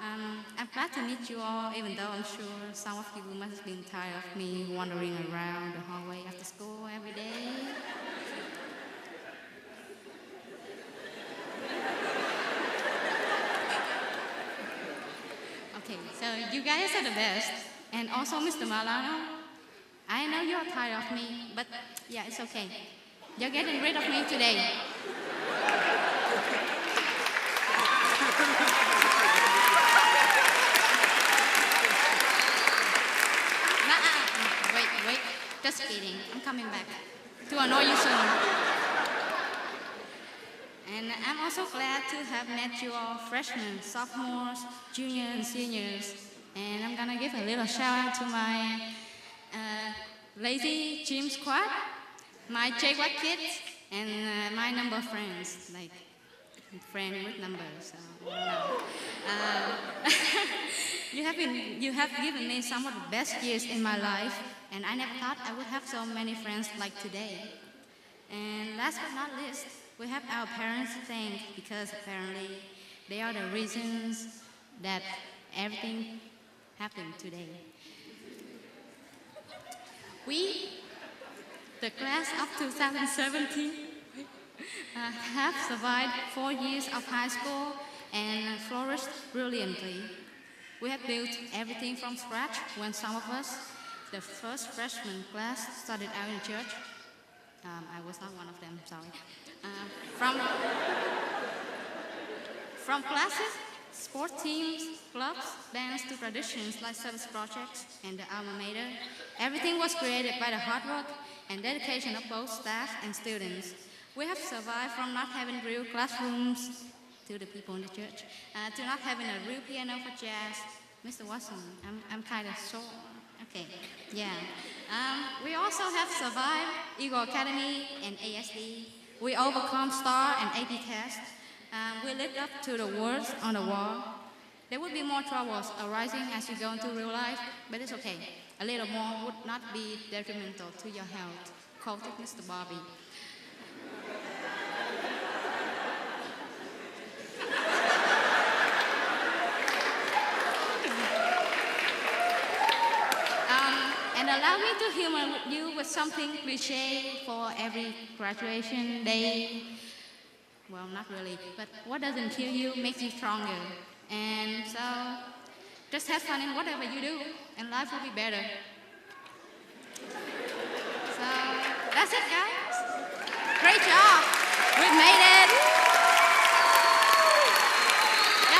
I'm glad to meet you all, even though I'm sure some of you must have been tired of me wandering around the hallway after school every day. Okay, so you guys are the best. And also Mr. Malano, I know you're tired of me, but yeah, it's okay. You're getting rid of me today. Wait, just kidding. I'm coming back to annoy you soon. And I'm also glad to have met you all, freshmen, sophomores, juniors, and seniors. And I'm gonna give a little shout out to my lazy gym squad, my JWAC kids, and my number of friends, like friend with numbers. So, you have given me some of the best years in my life, and I never thought I would have so many friends like today. And last but not least, we have our parents to thank, because apparently they are the reasons that everything happened today. We, the class of 2017, have survived 4 years of high school and flourished brilliantly. We have built everything from scratch when some of us, the first freshman class, started out in church. I was not one of them, sorry. From classes, sports teams, clubs, bands, to traditions like service projects and the alma mater, everything was created by the hard work and dedication of both staff and students. We have survived from not having real classrooms, to the people in the church, to not having a real piano for jazz. Mr. Watson, I'm kind of sore. Okay, yeah. We also have survived Eagle Academy and ASD. We overcome STAR and AP tests. We lived up to the words on the wall. There would be more troubles arising as you go into real life, but it's okay. A little more would not be detrimental to your health. Quoted Mr. Bobby. And allow me to humor you with something cliche for every graduation day. Well, not really, but what doesn't kill you makes you stronger. And so, just have fun in whatever you do, and life will be better. So, that's it, guys. Great job. We've made it. It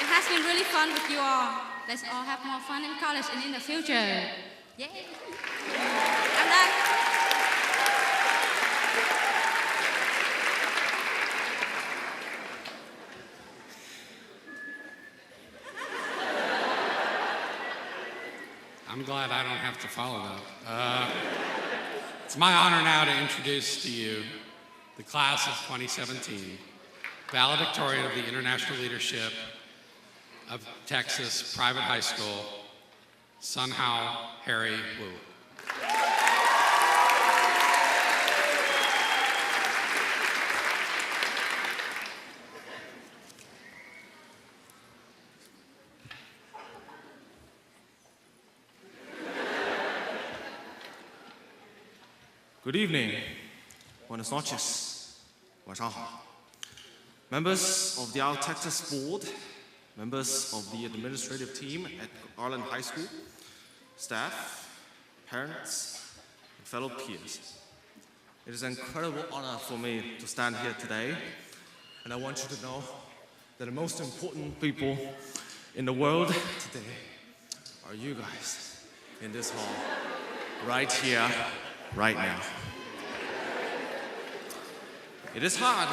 has been really fun with you all. Let's all have more fun in college and in the future. Yay! I'm done. I'm glad I don't have to follow that. It's my honor now to introduce to you the class of 2017, valedictorian of the International Leadership of Texas Private High School, Sun Hao Harry Wu. Good evening. Buenas noches. 晚上好. Members of the ILTexas board, members of the administrative team at Garland High School, staff, parents, and fellow peers. It is an incredible honor for me to stand here today, and I want you to know that the most important people in the world today are you guys in this hall, right here, right now. It is hard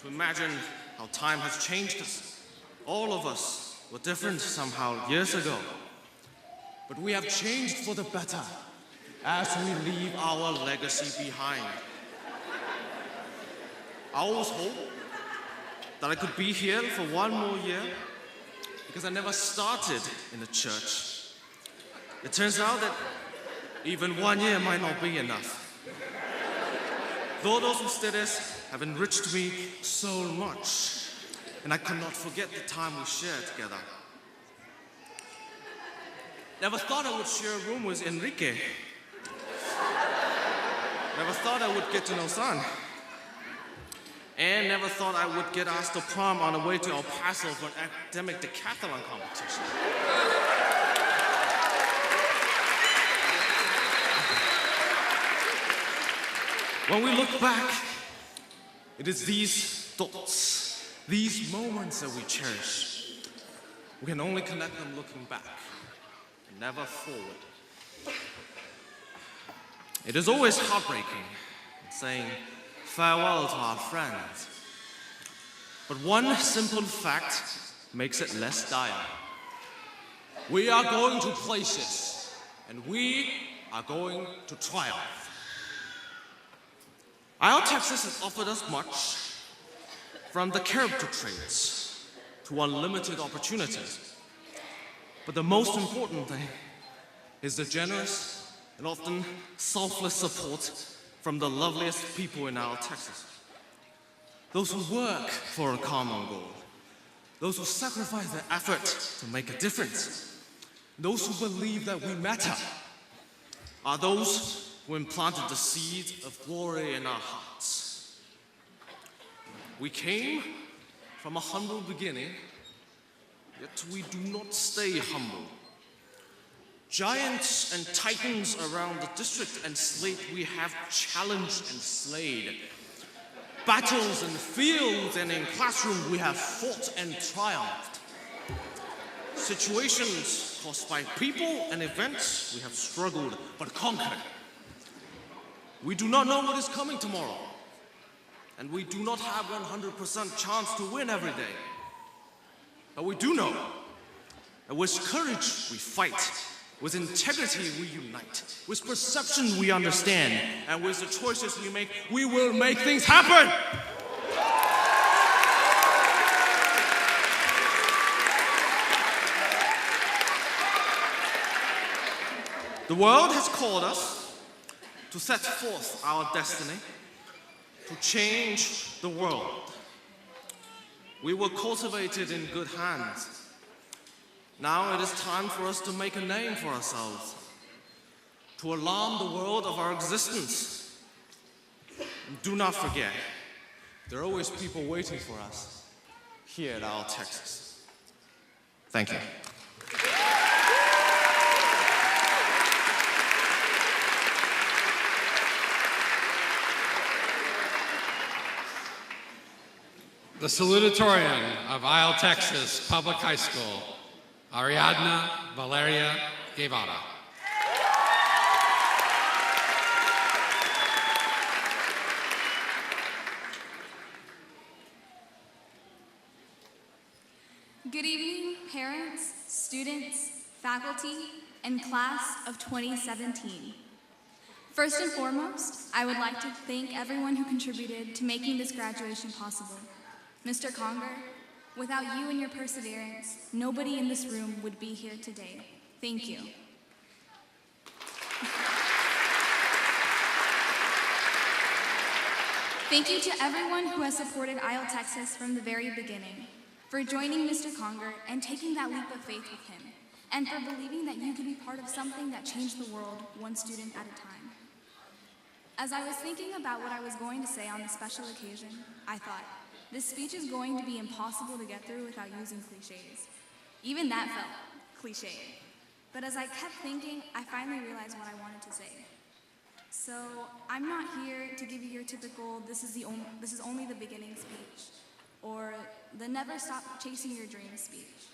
to imagine how time has changed us. All of us were different somehow years ago, but we have changed for the better as we leave our legacy behind. I always hoped that I could be here for one more year because I never started in the church. It turns out that even 1 year might not be enough. Though those studies have enriched me so much, and I could not forget the time we shared together. Never thought I would share a room with Enrique. Never thought I would get to know Son. And never thought I would get asked to prom on the way to El Paso for an academic decathlon competition. When we look back, it is these thoughts, these moments that we cherish. We can only connect them looking back and never forward. It is always heartbreaking saying farewell to our friends. But one simple fact makes it less dire. We are going to places, and we are going to triumph. ILTexas has offered us much, from the character traits to unlimited opportunities. But the most important thing is the generous and often selfless support from the loveliest people in ILTexas. Those who work for a common goal, those who sacrifice their effort to make a difference, those who believe that we matter, are those who implanted the seed of glory in our hearts. We came from a humble beginning, yet we do not stay humble. Giants and titans around the district and slate we have challenged and slayed. Battles in fields and in classrooms we have fought and triumphed. Situations caused by people and events we have struggled but conquered. We do not know what is coming tomorrow, and we do not have 100% chance to win every day. But we do know that with courage we fight, with integrity we unite, with perception we understand, and with the choices we make, we will make things happen! The world has called us to set forth our destiny, to change the world. We were cultivated in good hands. Now it is time for us to make a name for ourselves, to alarm the world of our existence. And do not forget, there are always people waiting for us here at ILTexas. Thank you. The salutatorian of ILTexas Public High School, Ariadna Valeria Guevara. Good evening, parents, students, faculty, and class of 2017. First and foremost, I would like to thank everyone who contributed to making this graduation possible. Mr. Conger, Without you and your perseverance, nobody in this room would be here today. Thank you. Thank you to everyone who has supported ILTexas from the very beginning, for joining Mr. Conger and taking that leap of faith with him, and for believing that you could be part of something that changed the world one student at a time. As I was thinking about what I was going to say on this special occasion, I thought, this speech is going to be impossible to get through without using cliches. Even that felt cliche. But as I kept thinking, I finally realized what I wanted to say. So I'm not here to give you your typical, this is only the beginning speech, or the never stop chasing your dreams speech.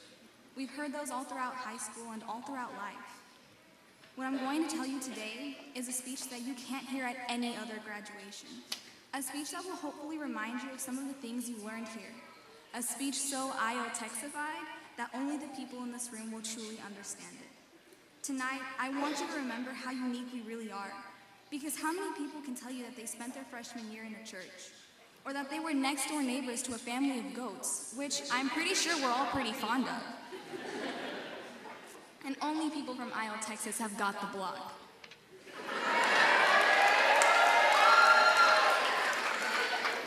We've heard those all throughout high school and all throughout life. What I'm going to tell you today is a speech that you can't hear at any other graduation. A speech that will hopefully remind you of some of the things you learned here. A speech so ILTexified that only the people in this room will truly understand it. Tonight, I want you to remember how unique we really are. Because how many people can tell you that they spent their freshman year in a church? Or that they were next door neighbors to a family of goats, which I'm pretty sure we're all pretty fond of. And only people from ILTexas have got the block.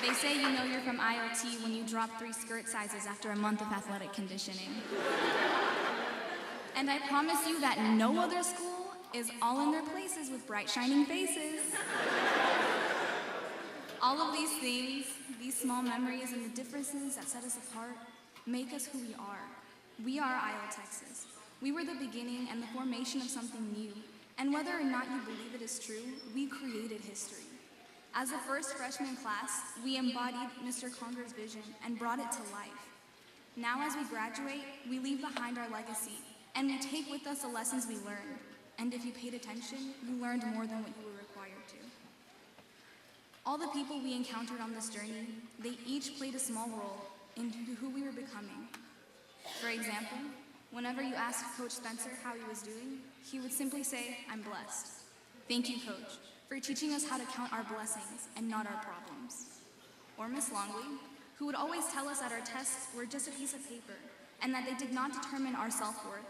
They say you know you're from ILT when you drop 3 skirt sizes after a month of athletic conditioning. And I promise you that no other school is all in their places with bright shining faces. All of these things, these small memories and the differences that set us apart, make us who we are. We are ILTexas. We were the beginning and the formation of something new, and whether or not you believe it is true, we created history. As the first freshman class, we embodied Mr. Conger's vision and brought it to life. Now as we graduate, we leave behind our legacy, and we take with us the lessons we learned. And if you paid attention, you learned more than what you were required to. All the people we encountered on this journey, they each played a small role in who we were becoming. For example, whenever you asked Coach Spencer how he was doing, he would simply say, "I'm blessed." Thank you, Coach, for teaching us how to count our blessings and not our problems. Or Miss Longley, who would always tell us that our tests were just a piece of paper and that they did not determine our self-worth.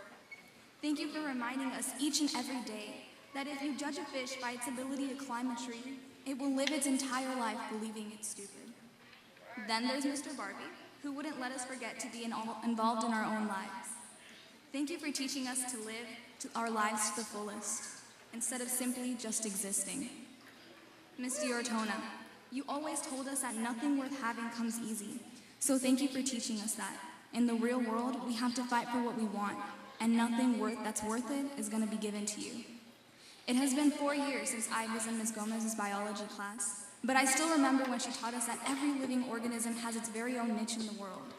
Thank you for reminding us each and every day that if you judge a fish by its ability to climb a tree, it will live its entire life believing it's stupid. Then there's Mr. Barbie, who wouldn't let us forget to be involved in our own lives. Thank you for teaching us to live our lives to the fullest, instead of simply just existing. Ms. Diortona, you always told us that nothing worth having comes easy, so thank you for teaching us that. In the real world, we have to fight for what we want, and nothing that's worth it is going to be given to you. It has been 4 years since I was in Ms. Gomez's biology class, but I still remember when she taught us that every living organism has its very own niche in the world.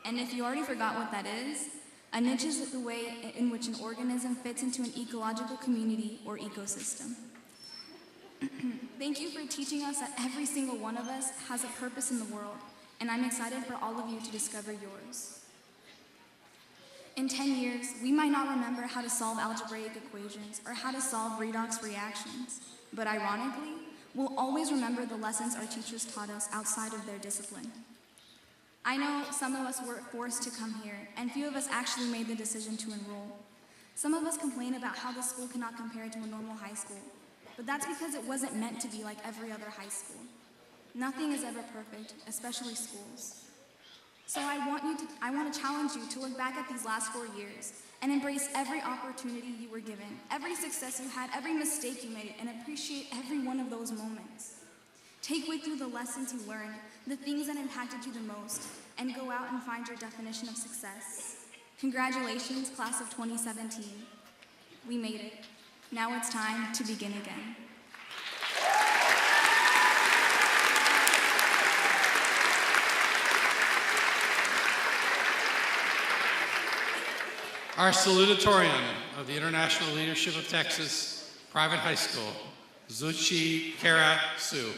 And if you already forgot what that is, a niche is the way in which an organism fits into an ecological community or ecosystem. Thank you for teaching us that every single one of us has a purpose in the world, and I'm excited for all of you to discover yours. In 10 years, we might not remember how to solve algebraic equations or how to solve redox reactions, but ironically, we'll always remember the lessons our teachers taught us outside of their discipline. I know some of us were forced to come here, and few of us actually made the decision to enroll. Some of us complain about how the school cannot compare to a normal high school, but that's because it wasn't meant to be like every other high school. Nothing is ever perfect, especially schools. So I want to challenge you to look back at these last 4 years and embrace every opportunity you were given, every success you had, every mistake you made, and appreciate every one of those moments. Take with you the lessons you learned, the things that impacted you the most, and go out and find your definition of success. Congratulations, class of 2017. We made it. Now it's time to begin again. Our salutatorian of the International Leadership of Texas Private High School, Zuchi Kara Su.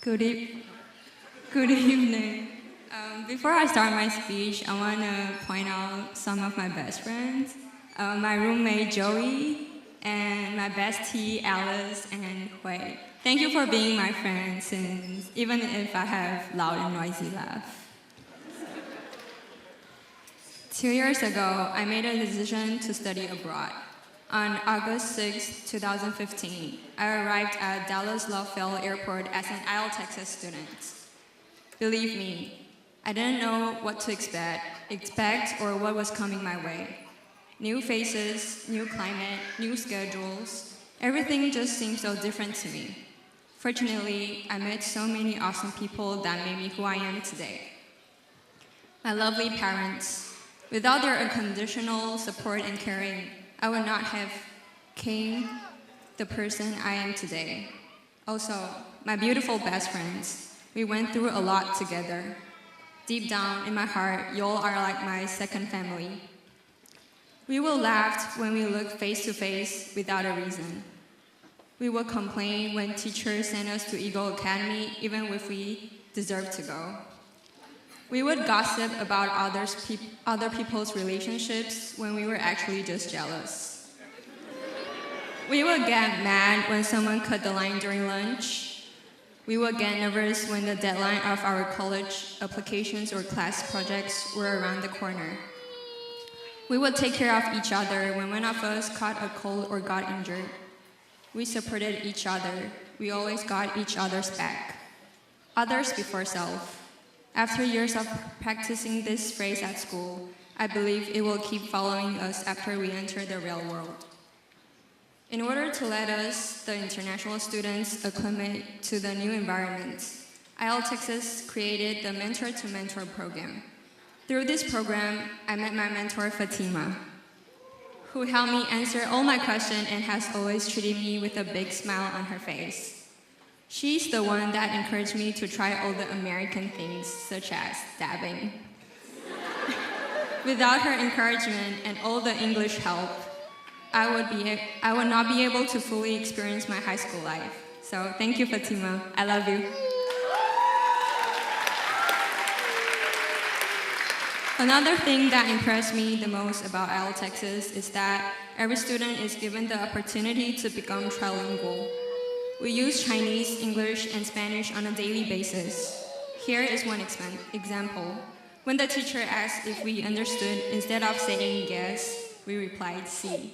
Good evening. Before I start my speech, I want to point out some of my best friends. My roommate Joey and my bestie Alice and Hui. Thank you for being my friend, since even if I have loud and noisy laugh. 2 years ago, I made a decision to study abroad. On August 6, 2015, I arrived at Dallas Love Field Airport as an ILTexas student. Believe me, I didn't know what to expect or what was coming my way. New faces, new climate, new schedules, everything just seemed so different to me. Fortunately, I met so many awesome people that made me who I am today. My lovely parents, without their unconditional support and caring, I would not have become the person I am today. Also, my beautiful best friends, we went through a lot together. Deep down in my heart, y'all are like my second family. We will laugh when we look face to face without a reason. We will complain when teachers send us to Eagle Academy, even if we deserve to go. We would gossip about other people's relationships when we were actually just jealous. We would get mad when someone cut the line during lunch. We would get nervous when the deadline of our college applications or class projects were around the corner. We would take care of each other when one of us caught a cold or got injured. We supported each other. We always got each other's back. Others before self. After years of practicing this phrase at school, I believe it will keep following us after we enter the real world. In order to let us, the international students, acclimate to the new environment, ILTexas created the Mentor to Mentor program. Through this program, I met my mentor, Fatima, who helped me answer all my questions and has always treated me with a big smile on her face. She's the one that encouraged me to try all the American things, such as dabbing. Without her encouragement and all the English help, I would not be able to fully experience my high school life. So thank you, Fatima. I love you. Another thing that impressed me the most about ILTexas is that every student is given the opportunity to become trilingual. We use Chinese, English, and Spanish on a daily basis. Here is one example. When the teacher asked if we understood, instead of saying yes, we replied "sí."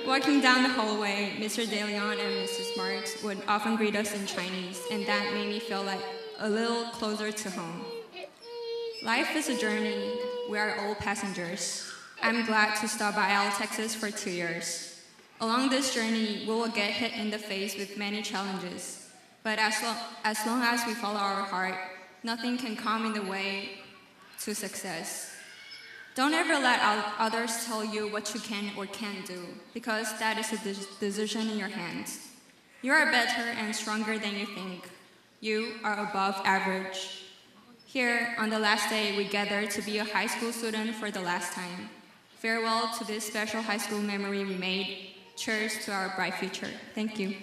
Walking down the hallway, Mr. De Leon and Mrs. Marks would often greet us in Chinese, and that made me feel like a little closer to home. Life is a journey. We are all passengers. I'm glad to stop by ILTexas for 2 years. Along this journey, we will get hit in the face with many challenges. But as long as we follow our heart, nothing can come in the way to success. Don't ever let others tell you what you can or can't do, because that is a decision in your hands. You are better and stronger than you think. You are above average. Here, on the last day, we gather to be a high school student for the last time. Farewell to this special high school memory we made. Cheers to our bright future. Thank you.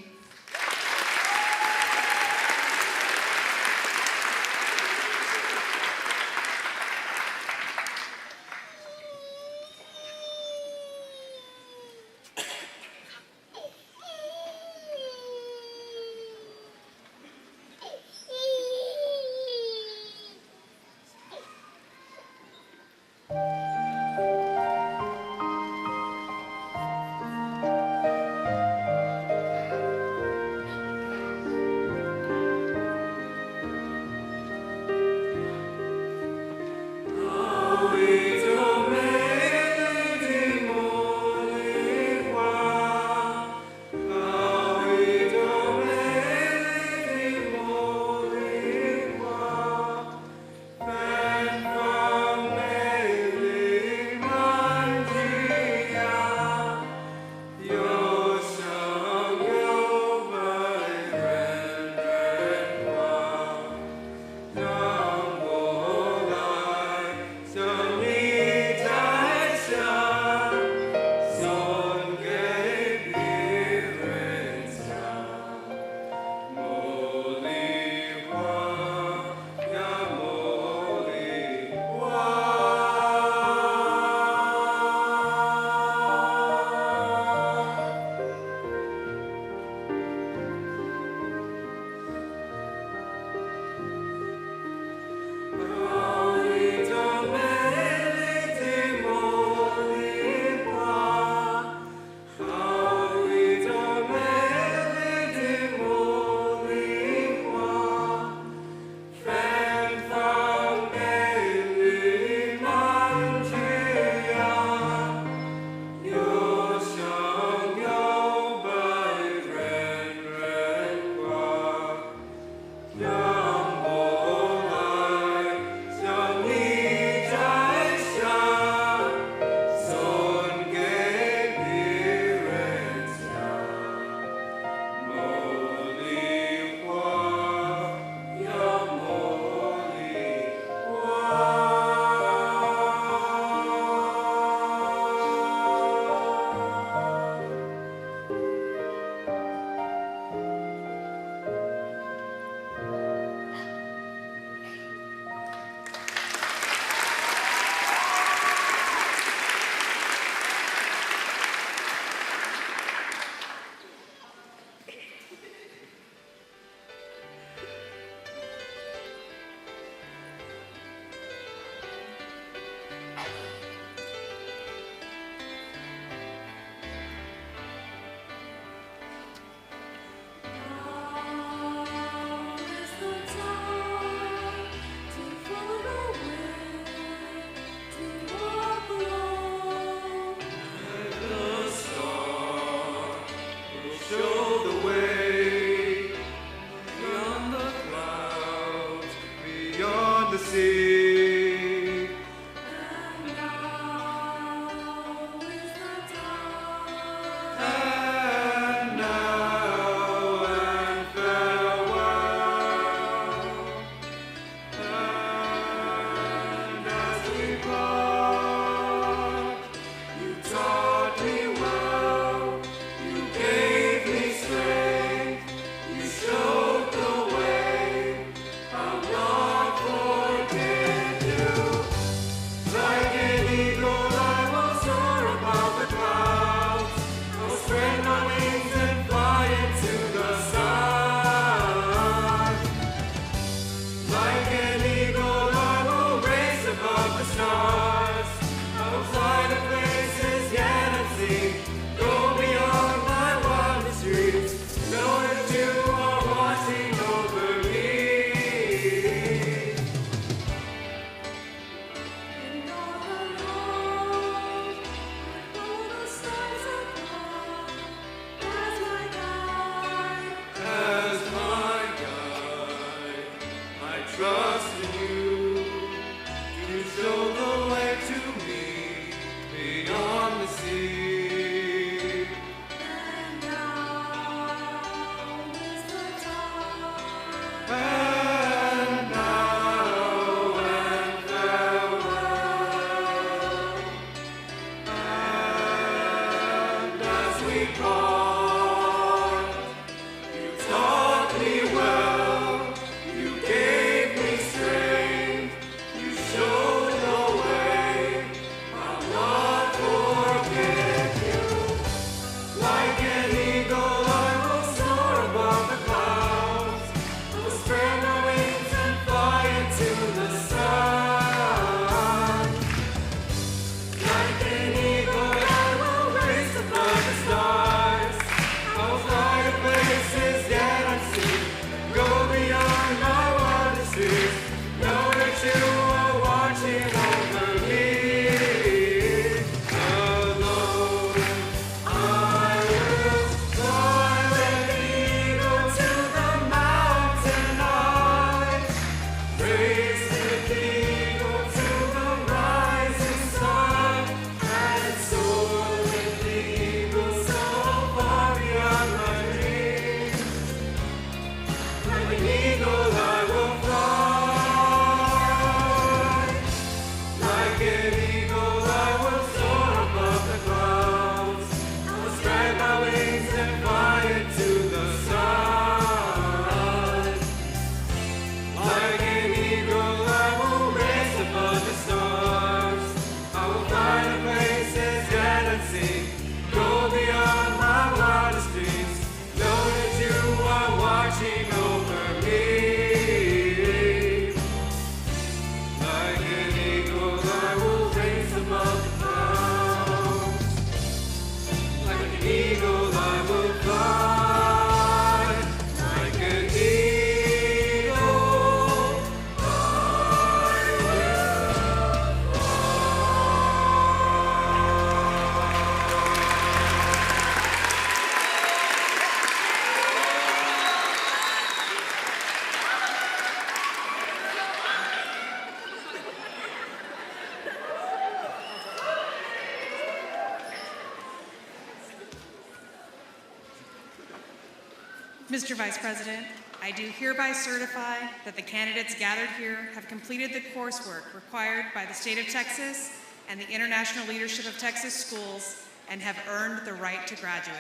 Mr. Vice President, I do hereby certify that the candidates gathered here have completed the coursework required by the state of Texas and the International Leadership of Texas Schools and have earned the right to graduate.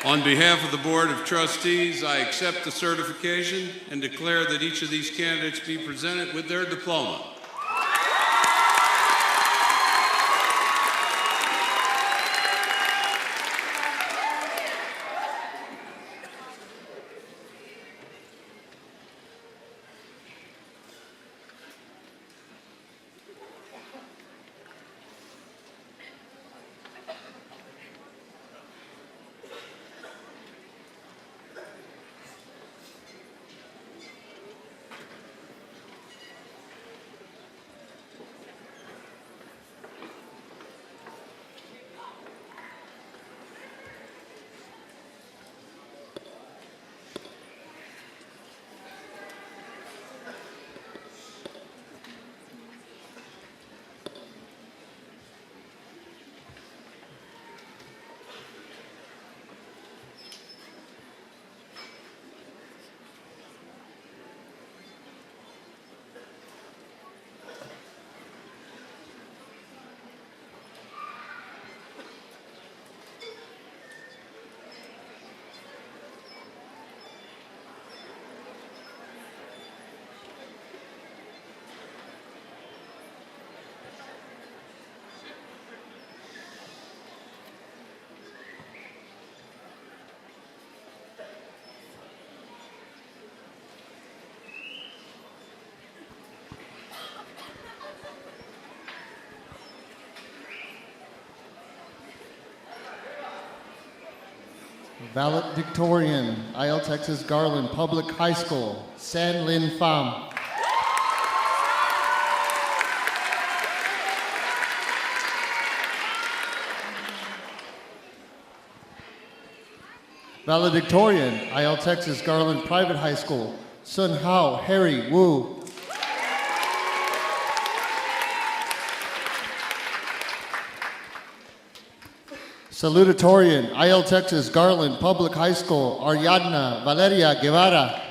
On behalf of the Board of Trustees, I accept the certification and declare that each of these candidates be presented with their diploma. Valedictorian, ILTexas Garland Public High School, San Lin Pham. Valedictorian, ILTexas Garland Private High School, Sun Hao Harry Wu. Salutatorian, ILTexas Garland Public High School, Ariadna Valeria Guevara.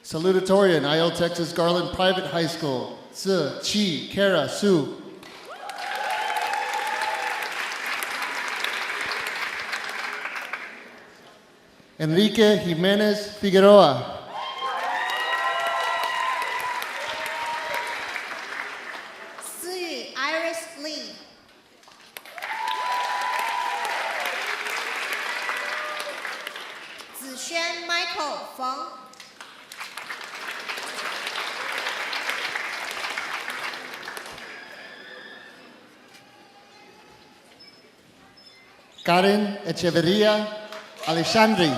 Salutatorian, ILTexas Garland Private High School, Zi Chi Kara Su. Enrique Jimenez Figueroa. Feng. Karen Echeverria Alexandri.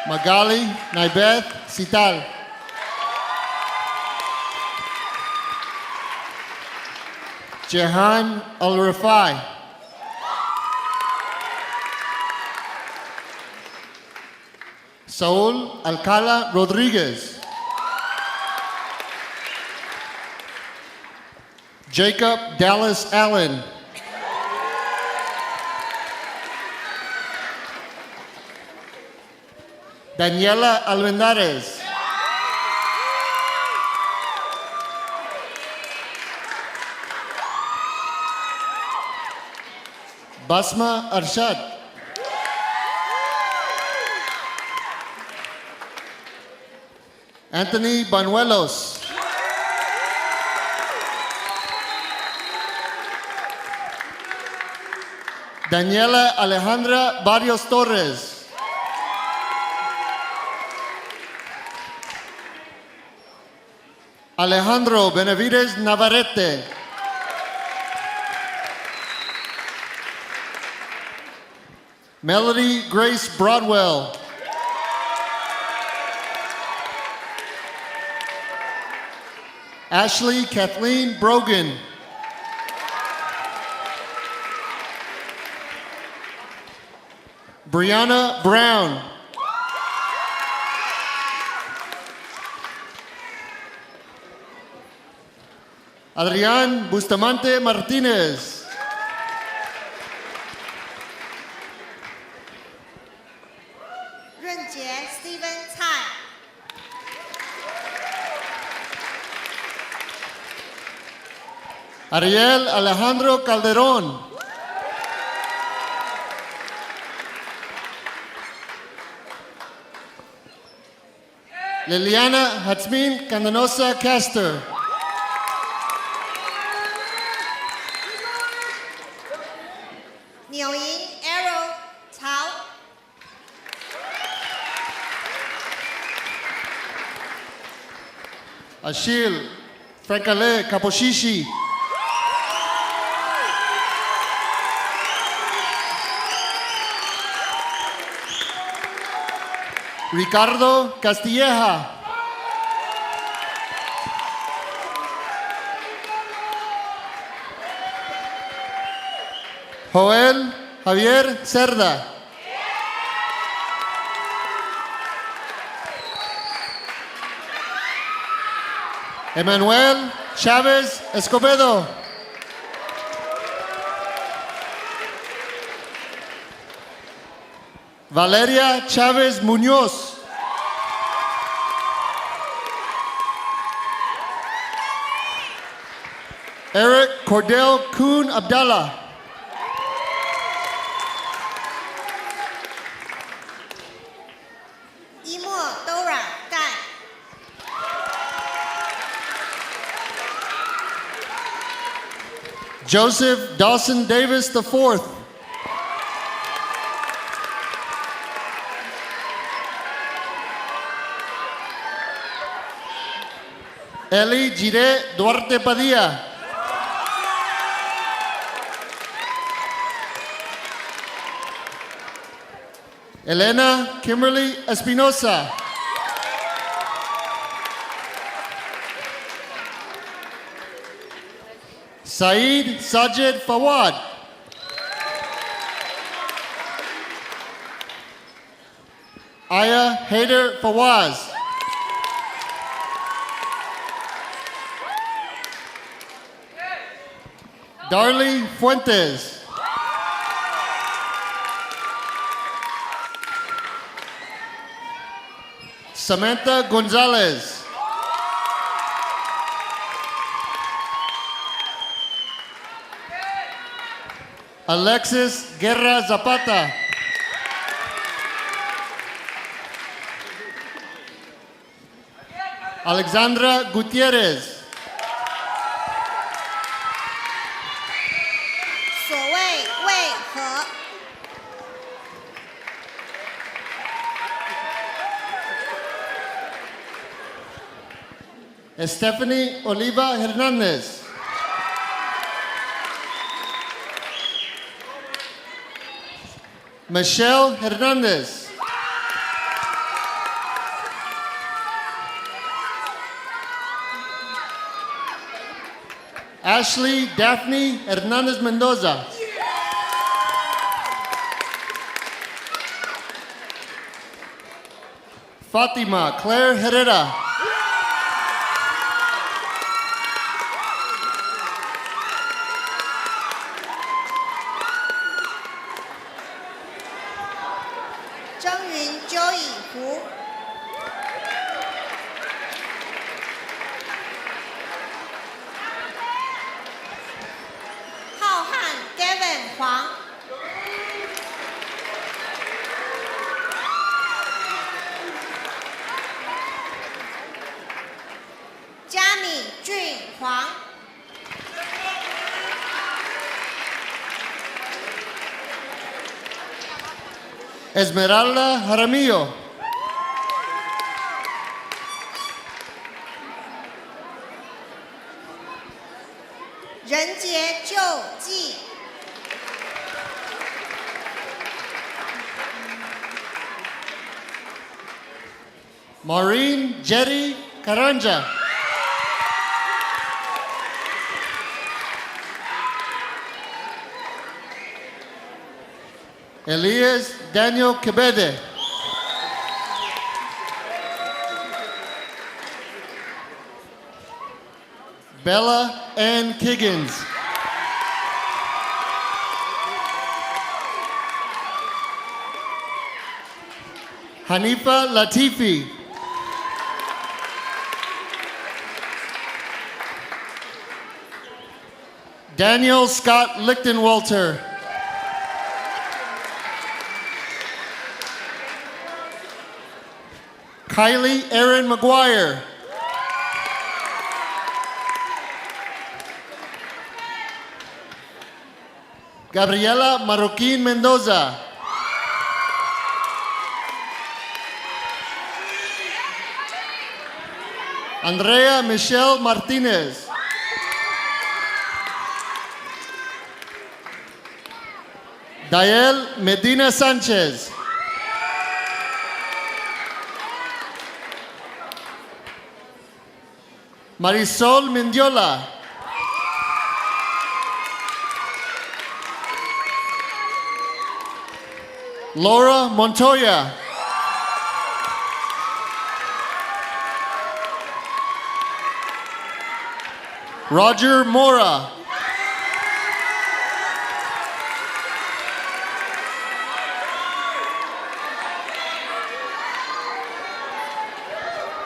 Magali Naibeth Sital. Jehan Al-Rafai. Saul Alcala Rodriguez. Jacob Dallas Allen. Daniela Almendares. Basma Arshad. Anthony Banuelos. Daniela Alejandra Barrios Torres. Alejandro Benavides Navarrete. Melody Grace Broadwell. Ashley Kathleen Brogan. Brianna Brown. Adrián Bustamante Martinez. Steven Tsai. Ariel Alejandro Calderón. Liliana Hatzmin Candanosa Castor. Niu Ying Arrow Cao. Achille Francale Caposhishi. Ricardo Castilleja. Joel Javier Cerda. Emanuel Chávez Escobedo. Valeria Chávez Muñoz. Eric Cordell Kuhn Abdallah. Imo Dora Gai. Joseph Dawson Davis IV. Eli Jire Duarte Padilla. Elena Kimberly Espinosa. Saeed Sajid Fawad. Aya Haider Fawaz. Darlie Fuentes. Samantha Gonzalez. Alexis Guerra Zapata. Alexandra Gutierrez. 所谓为何？ Stephanie Oliva Hernandez. Michelle Hernandez. Ashley Daphne Hernandez Mendoza. Fatima Claire Herrera. Zheng Yun Joey Hu. Hao Han Gavin Huang. Jiami Jun Huang. Esmeralda Jaramillo. Renjie Jiu Ji. Maureen Jerry Caranja. Elias Daniel Kebede. Bella Ann Kiggins. Hanifa Latifi. Daniel Scott Lichtenwalter. Kylie Erin McGuire. Gabriela Marroquin Mendoza. Andrea Michelle Martinez. Dael Medina Sanchez. Marisol Mendiola. Laura Montoya. Roger Mora.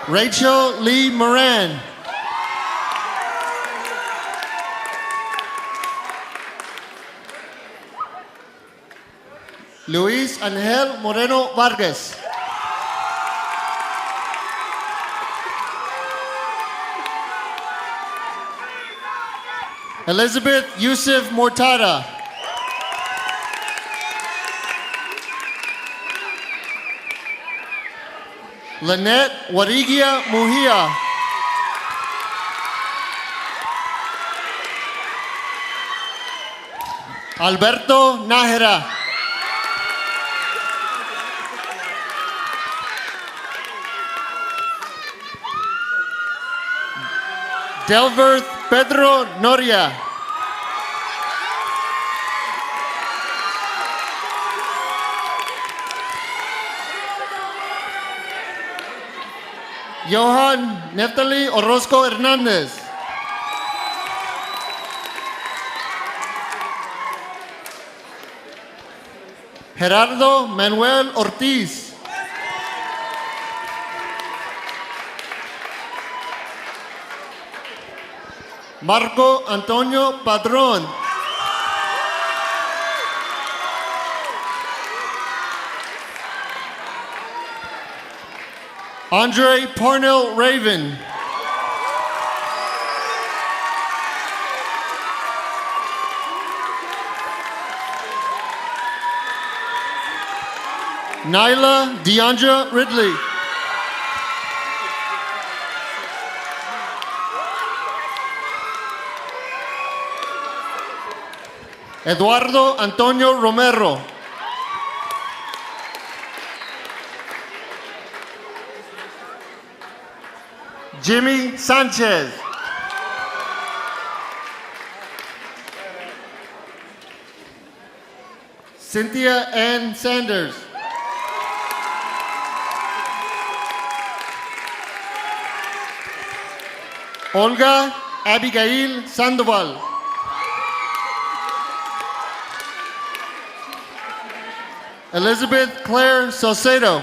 Rachel Lee Moran. Luis Angel Moreno Vargas. Elizabeth Yusuf Mortada. Lynette Warigia Muhia. Alberto Nájera. Delverth Pedro Noria. Johan Neftali Orozco Hernandez. Gerardo Manuel Ortiz. Marco Antonio Padrón. Andre Parnell Raven. Nyla Deandra Ridley. Eduardo Antonio Romero. Jimmy Sanchez. Cynthia Ann Sanders. Olga Abigail Sandoval. Elizabeth Claire Saucedo.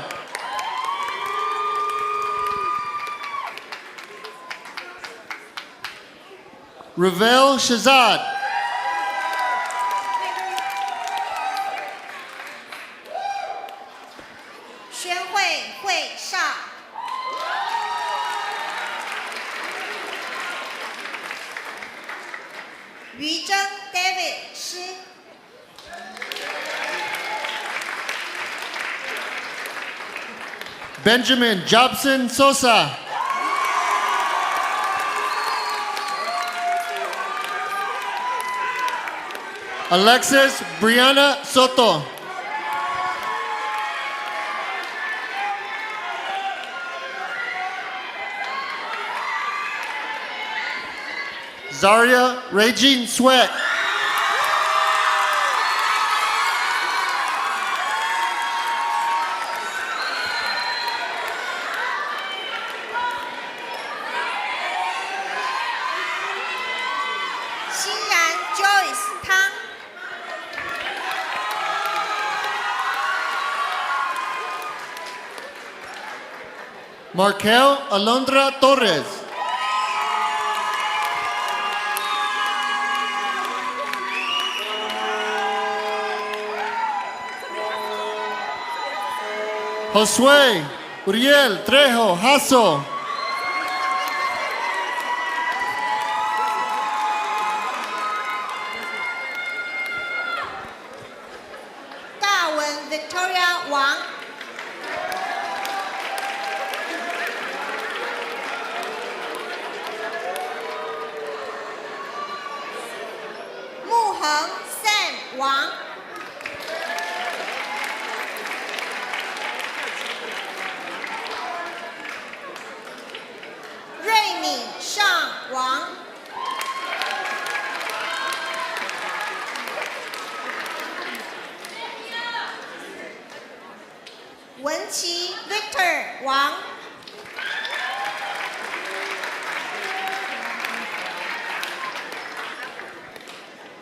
Ravel Shazad.宣慧慧少，于真 David 师，Benjamin Jobson Sosa. Alexis Brianna Soto. Zaria Regine Sweat.欣然 Joyce 汤， Markel Alondra Torres. Josue Uriel Trejo Hasso. Victoria Wang， 穆恒 Sam 王， 瑞敏尚王， 文琪 Victor 王，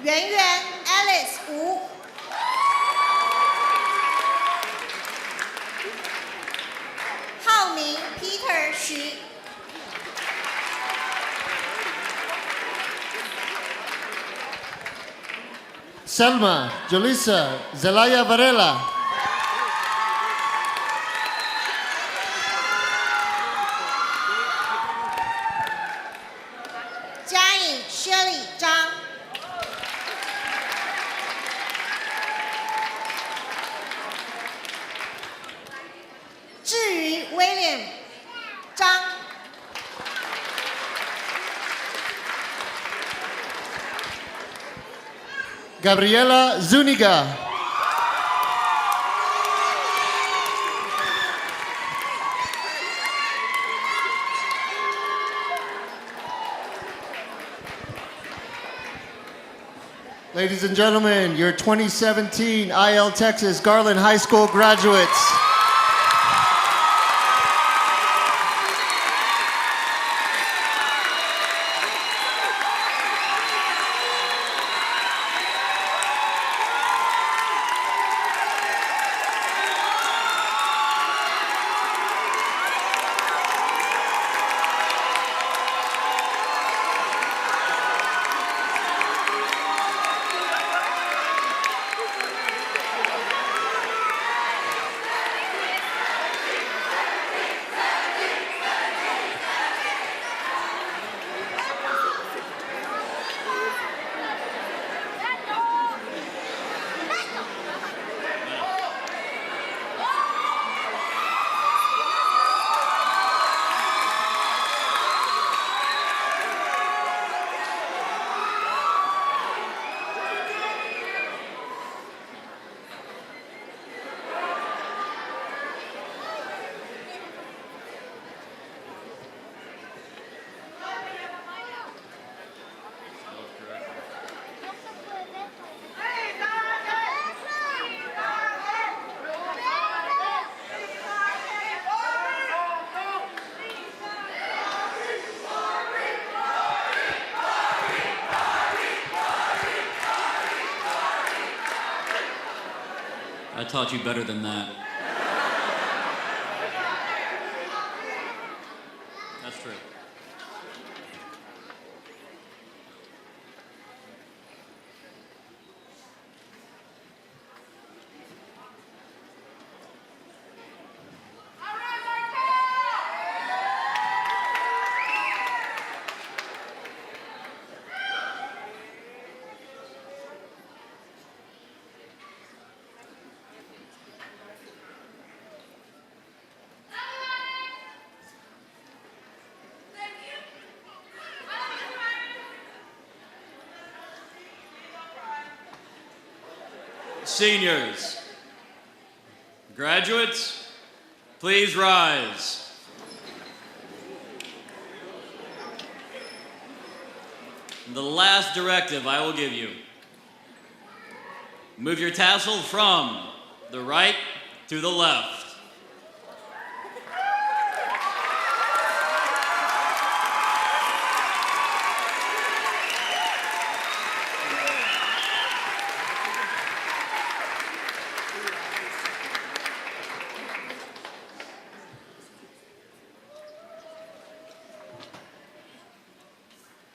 圆圆 Alice 吴， 浩明 Peter 徐， Selma Julissa Zelaya Varela. Shirley 张， 至于 William 张， Gabriela Zuniga. Ladies and gentlemen, your 2017 ILTexas Garland High School graduates. taught you better than that. That's true. Seniors, graduates, please rise. The last directive I will give you. Move your tassel from the right to the left.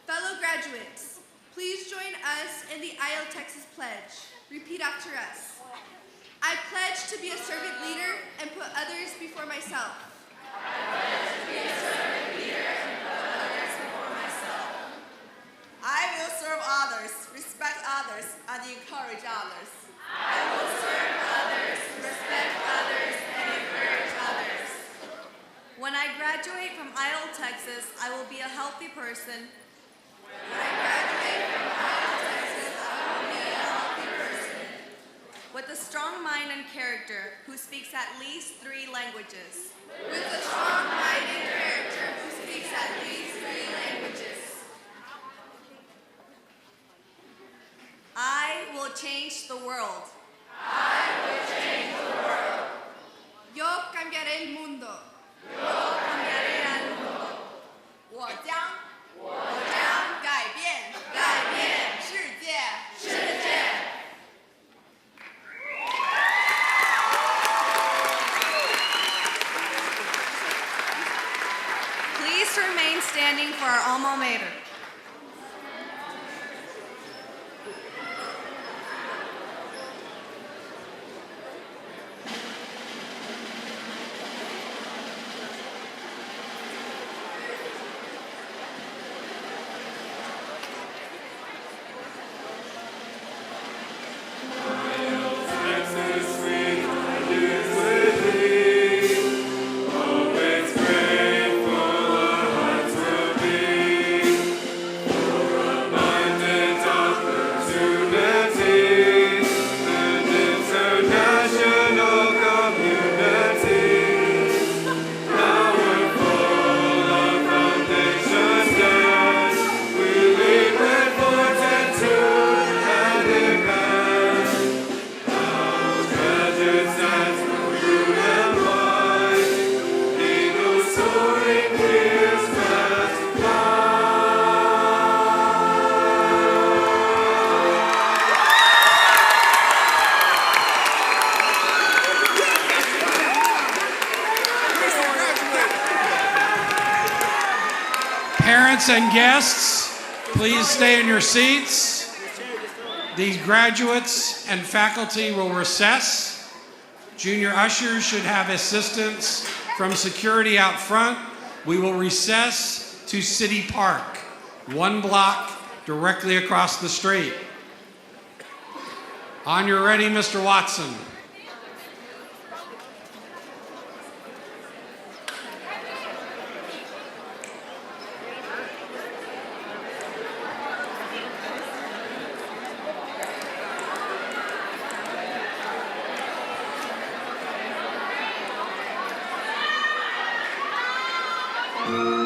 Fellow graduates, please join us in the ILTexas pledge. Repeat after us. I pledge to be a servant leader and put others before myself. I pledge to be a servant leader and put others before myself. I will serve others, respect others, and encourage others. I will serve others, respect others, and encourage others. When I graduate from ILTexas, I will be a healthy person. When I graduate from ILTexas, I will be a healthy person. With a strong mind and character, who speaks at least 3 languages. With a strong mind and character, who speaks at least 3 languages. I will change the world. I will change the world. Yo cambiaré el mundo. Yo cambiaré el mundo. 我将改变世界。世界。Please remain standing for our alma mater. Parents and guests, please stay in your seats. The graduates and faculty will recess. Junior ushers should have assistance from security out front. We will recess to City Park, 1 block directly across the street. On your ready, Mr. Watson. Thank you.